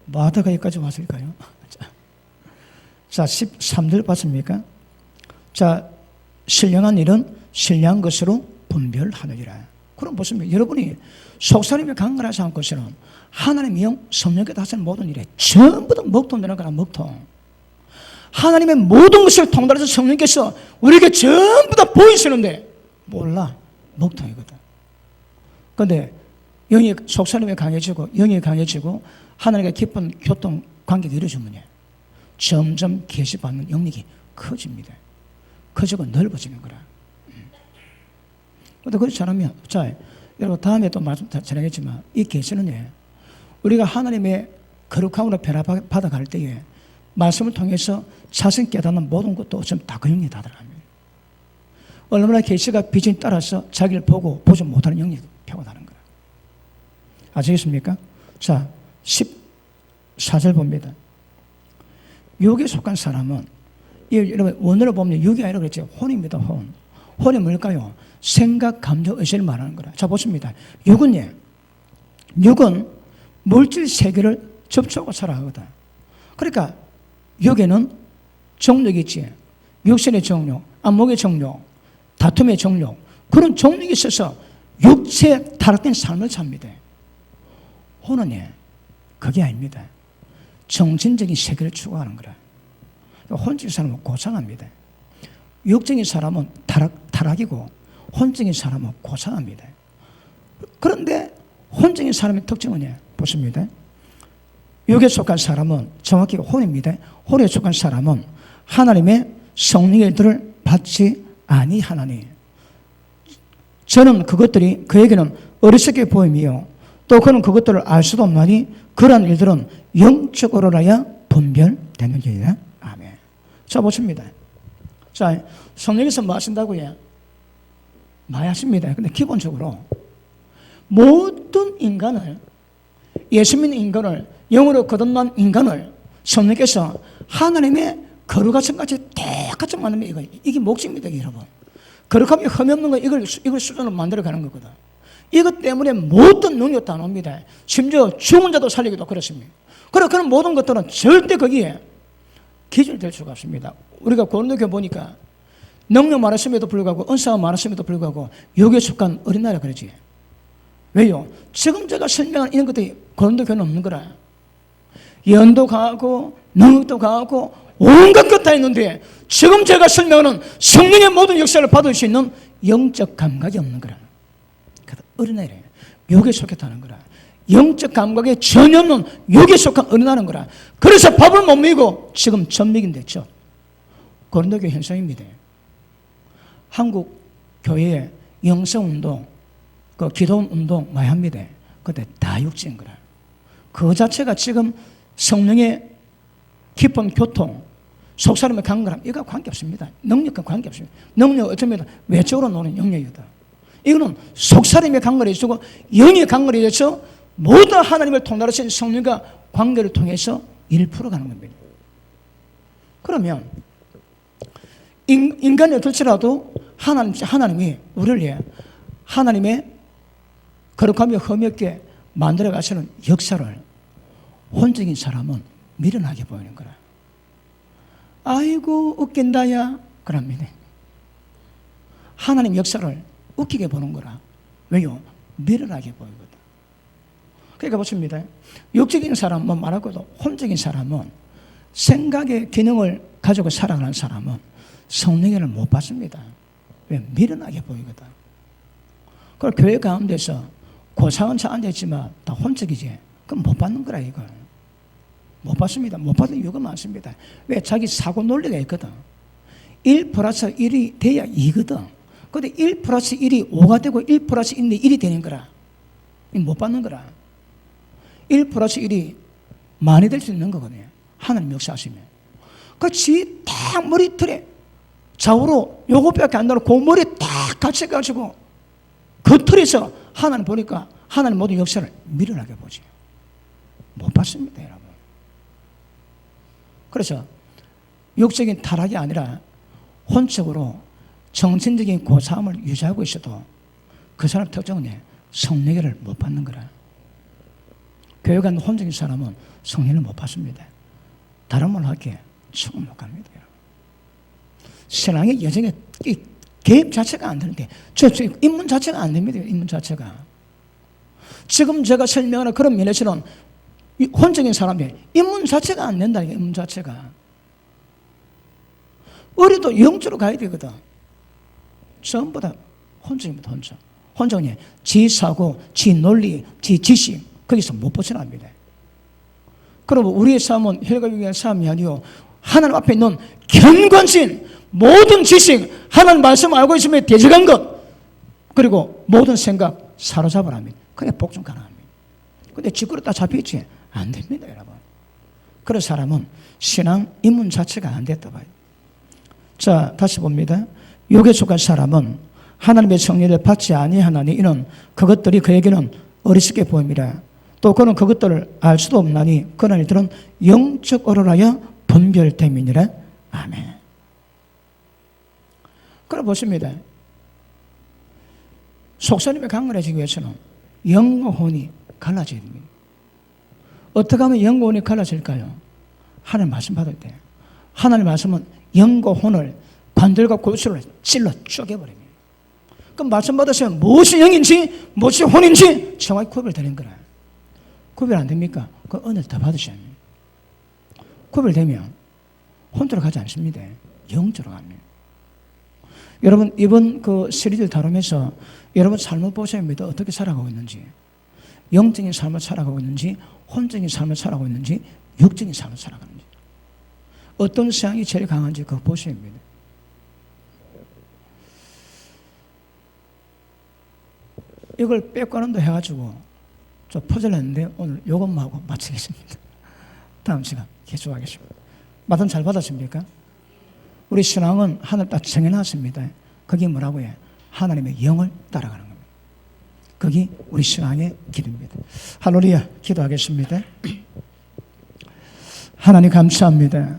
Speaker 1: 뭐 하다가 여기까지 왔을까요? 자, 13절 봤습니까? 자, 신령한 일은 신령한 것으로 분별하느니라. 그럼 보십니까? 여러분이 속사람이 강건하지 않고서는 하나님의 영, 성령께 다스리는 모든 일에 전부 다 먹통 되는 거라. 먹통. 하나님의 모든 것을 통달해서 성령께서 우리에게 전부 다 보이시는데 몰라. 먹통이거든. 그런데 영이 속사람이 강해지고 영이 강해지고 하나님과 깊은 교통 관계가 이루어지면 점점 계시받는 영역이 커집니다. 커지고 넓어지는 거라. 그런데 그렇지 않으면, 자, 여러분 다음에 또 말씀 전하겠지만 이 계시는 우리가 하나님의 거룩함으로 변화받아갈 때에 말씀을 통해서 자신 깨닫는 모든 것도 전부 다 그 영역에 다 들어갑니다. 얼마나 계시가 비전에 따라서 자기를 보고 보지 못하는 영역이 표현하는 거라. 아시겠습니까? 자, 14절 봅니다. 육에 속한 사람은, 여러분 원어로 보면 육이 아니라 그랬죠. 혼입니다. 혼. 혼이 뭘까요? 생각, 감정, 의식을 말하는 거라. 자, 보십니다. 육은 물질 세계를 접촉하고 살아가거든. 그러니까 육에는 정욕이 있지. 육신의 정욕, 안목의 정욕, 다툼의 정욕, 그런 정욕이 있어서 육체에 타락된 삶을 삽니다. 혼은 그게 아닙니다. 정신적인 세계를 추구하는 거라. 혼적인 사람은 고상합니다. 육적인 사람은 타락이고 혼적인 사람은 고상합니다. 그런데 혼적인 사람의 특징은 보십니다. 육에 속한 사람은 정확히 혼입니다. 혼에 속한 사람은 하나님의 성령의 일들을 받지 아니하나니 저는 그것들이 그에게는 어리석게 보임이요 또 그는 그것들을 알 수도 없나니 그러한 일들은 영적으로라야 분별되느니라. 아멘. 자, 보십니다. 자, 성령께서 뭐 하신다고요? 많이 하십니다. 근데 기본적으로 모든 인간을, 예수 믿는 인간을, 영으로 거듭난 인간을 성령께서 하나님의 거룩하심까지 똑같이 만듭니다. 이게 목적입니다, 여러분. 거룩함이 흠이 없는 거 이걸 수준으로 만들어가는 거거든. 이것 때문에 모든 능력 다 나옵니다. 심지어 죽은 자도 살리기도 그렇습니다. 그런 모든 것들은 절대 거기에 기준이 될 수가 없습니다. 우리가 고린도교회 보니까 능력 많았음에도 불구하고 은사가 많았음에도 불구하고 육에 속한 어린아이라 그러지. 왜요? 지금 제가 설명한 이런 것들이 고린도교회는 없는 거라. 연도 강하고 능력도 강하고 온갖 것 다 있는데 지금 제가 설명하는 성령의 모든 역사를 받을 수 있는 영적 감각이 없는 거라. 그래서 어린아이래. 육에 속했다는 거라. 영적 감각에 전혀 없는 육에 속한 어린아이라는 거라. 그래서 밥을 못 먹이고 지금 전맥인 됐죠. 고린도교회 현상입니다. 한국 교회의 영성운동, 그 기도운동 많이 합니다. 그때 다 육체인 거라. 그 자체가 지금 성령의 깊은 교통, 속사람의 강건함, 이거 관계없습니다. 능력과 관계없습니다. 능력은 어쩌면 외적으로 노는 영역이다. 이거는 속사람의 강건해지고 영의 강건해져서 모든 하나님을 통달하신 성령과 관계를 통해서 일을 풀어가는 겁니다. 그러면 인간이 어떨지라도 하나님이 우리를 하나님의 거룩하며 흠없게 만들어 가시는 역사를 혼적인 사람은 미련하게 보이는 거라. 아이고 웃긴다야 그럽니다. 하나님 역사를 웃기게 보는 거라. 왜요? 미련하게 보이거든. 그러니까 보십니다. 육적인 사람은 말하고도 혼적인 사람은 생각의 기능을 가지고 살아가는 사람은 성령을 못 받습니다. 왜? 미련하게 보이거든. 그걸 교회 가운데서 고상은 차 앉아있지만 다 혼적이지. 그럼 못 받는 거라 이걸. 못 받습니다. 못 받는 이유가 많습니다. 왜? 자기 사고 논리가 있거든. 1 플러스 1이 돼야 2거든. 근데 1 플러스 1이 5가 되고 1 플러스 1이 1이 되는 거라. 못 받는 거라. 1 플러스 1이 많이 될 수 있는 거거든요. 하나님 역사하시면. 그치, 딱 머리털에 좌우로 요것밖에 안 나고 그 머리에 딱 갇혀가지고 그 틀에서 하나님 보니까 하나님 모든 역사를 미련하게 보지. 못 봤습니다, 여러분. 그래서 육적인 타락이 아니라 혼적으로 정신적인 고사함을 유지하고 있어도 그 사람 특징은 성령을 못 받는 거라. 교회 간 혼적인 사람은 성령을 못 받습니다. 다른 말로 할게 조금 못 갑니다. 신앙의 여정에 개입 자체가 안 되는데 저 입문 자체가 안 됩니다. 입문 자체가. 지금 제가 설명하는 그런 면에서는 혼적인 사람이 입문 자체가 안 된다. 입문 자체가. 어려도 영적으로 가야 되거든. 전부 다 혼적입니다. 혼적. 혼적은 지 사고, 지 논리, 지 지식 거기서 못 벗어납니다. 그러면 우리의 삶은 혈과육의 삶이 아니요 하나님 앞에 있는 견관신 모든 지식 하나님 말씀 알고 있으면 대적한 것 그리고 모든 생각 사로잡으라 합니다. 그래 복종 가능합니다. 근데 뒷구로 딱 잡혀있지 안 됩니다, 여러분. 그런 사람은 신앙 입문 자체가 안 됐다 봐요. 자, 다시 봅니다. 육에 속한 사람은 하나님의 성령을 받지 아니하나니 이는 그것들이 그에게는 어리석게 보입니다. 또 그는 그것들을 알 수도 없나니 그런 일들은 영적 어른하여 분별됨이니라. 아멘. 그럼 보십니다. 속사님이 강건해지기 위해서는 영과 혼이 갈라져야 됩니다. 어떻게 하면 영과 혼이 갈라질까요? 하나님 말씀 받을 때 하나님 말씀은 영과 혼을 관절과 골수를 찔러 쪼개버립니다. 그럼 말씀 받으시면 무엇이 영인지 무엇이 혼인지 정확히 구별되는 거라. 구별 안 됩니까? 그 은혜를 더 받으셔야 합니다. 구별되면 혼자로 가지 않습니다. 영적으로 갑니다. 여러분 이번 그 시리즈를 다루면서 여러분 삶을 보셔야 합니다. 어떻게 살아가고 있는지, 영적인 삶을 살아가고 있는지, 혼적인 삶을 살아가고 있는지, 육적인 삶을 살아가는지, 어떤 성향이 제일 강한지 그거 보셔야 합니다. 이걸 빼고는도 해가지고 좀 퍼즐했는데 오늘 이것만 하고 마치겠습니다. 다음 시간 계속하겠습니다. 말씀 잘 받았습니까? 우리 신앙은 하늘 딱 정해놨습니다. 그게 뭐라고 해? 하나님의 영을 따라가는 겁니다. 그게 우리 신앙의 길입니다. 할렐루야, 기도하겠습니다. 하나님 감사합니다.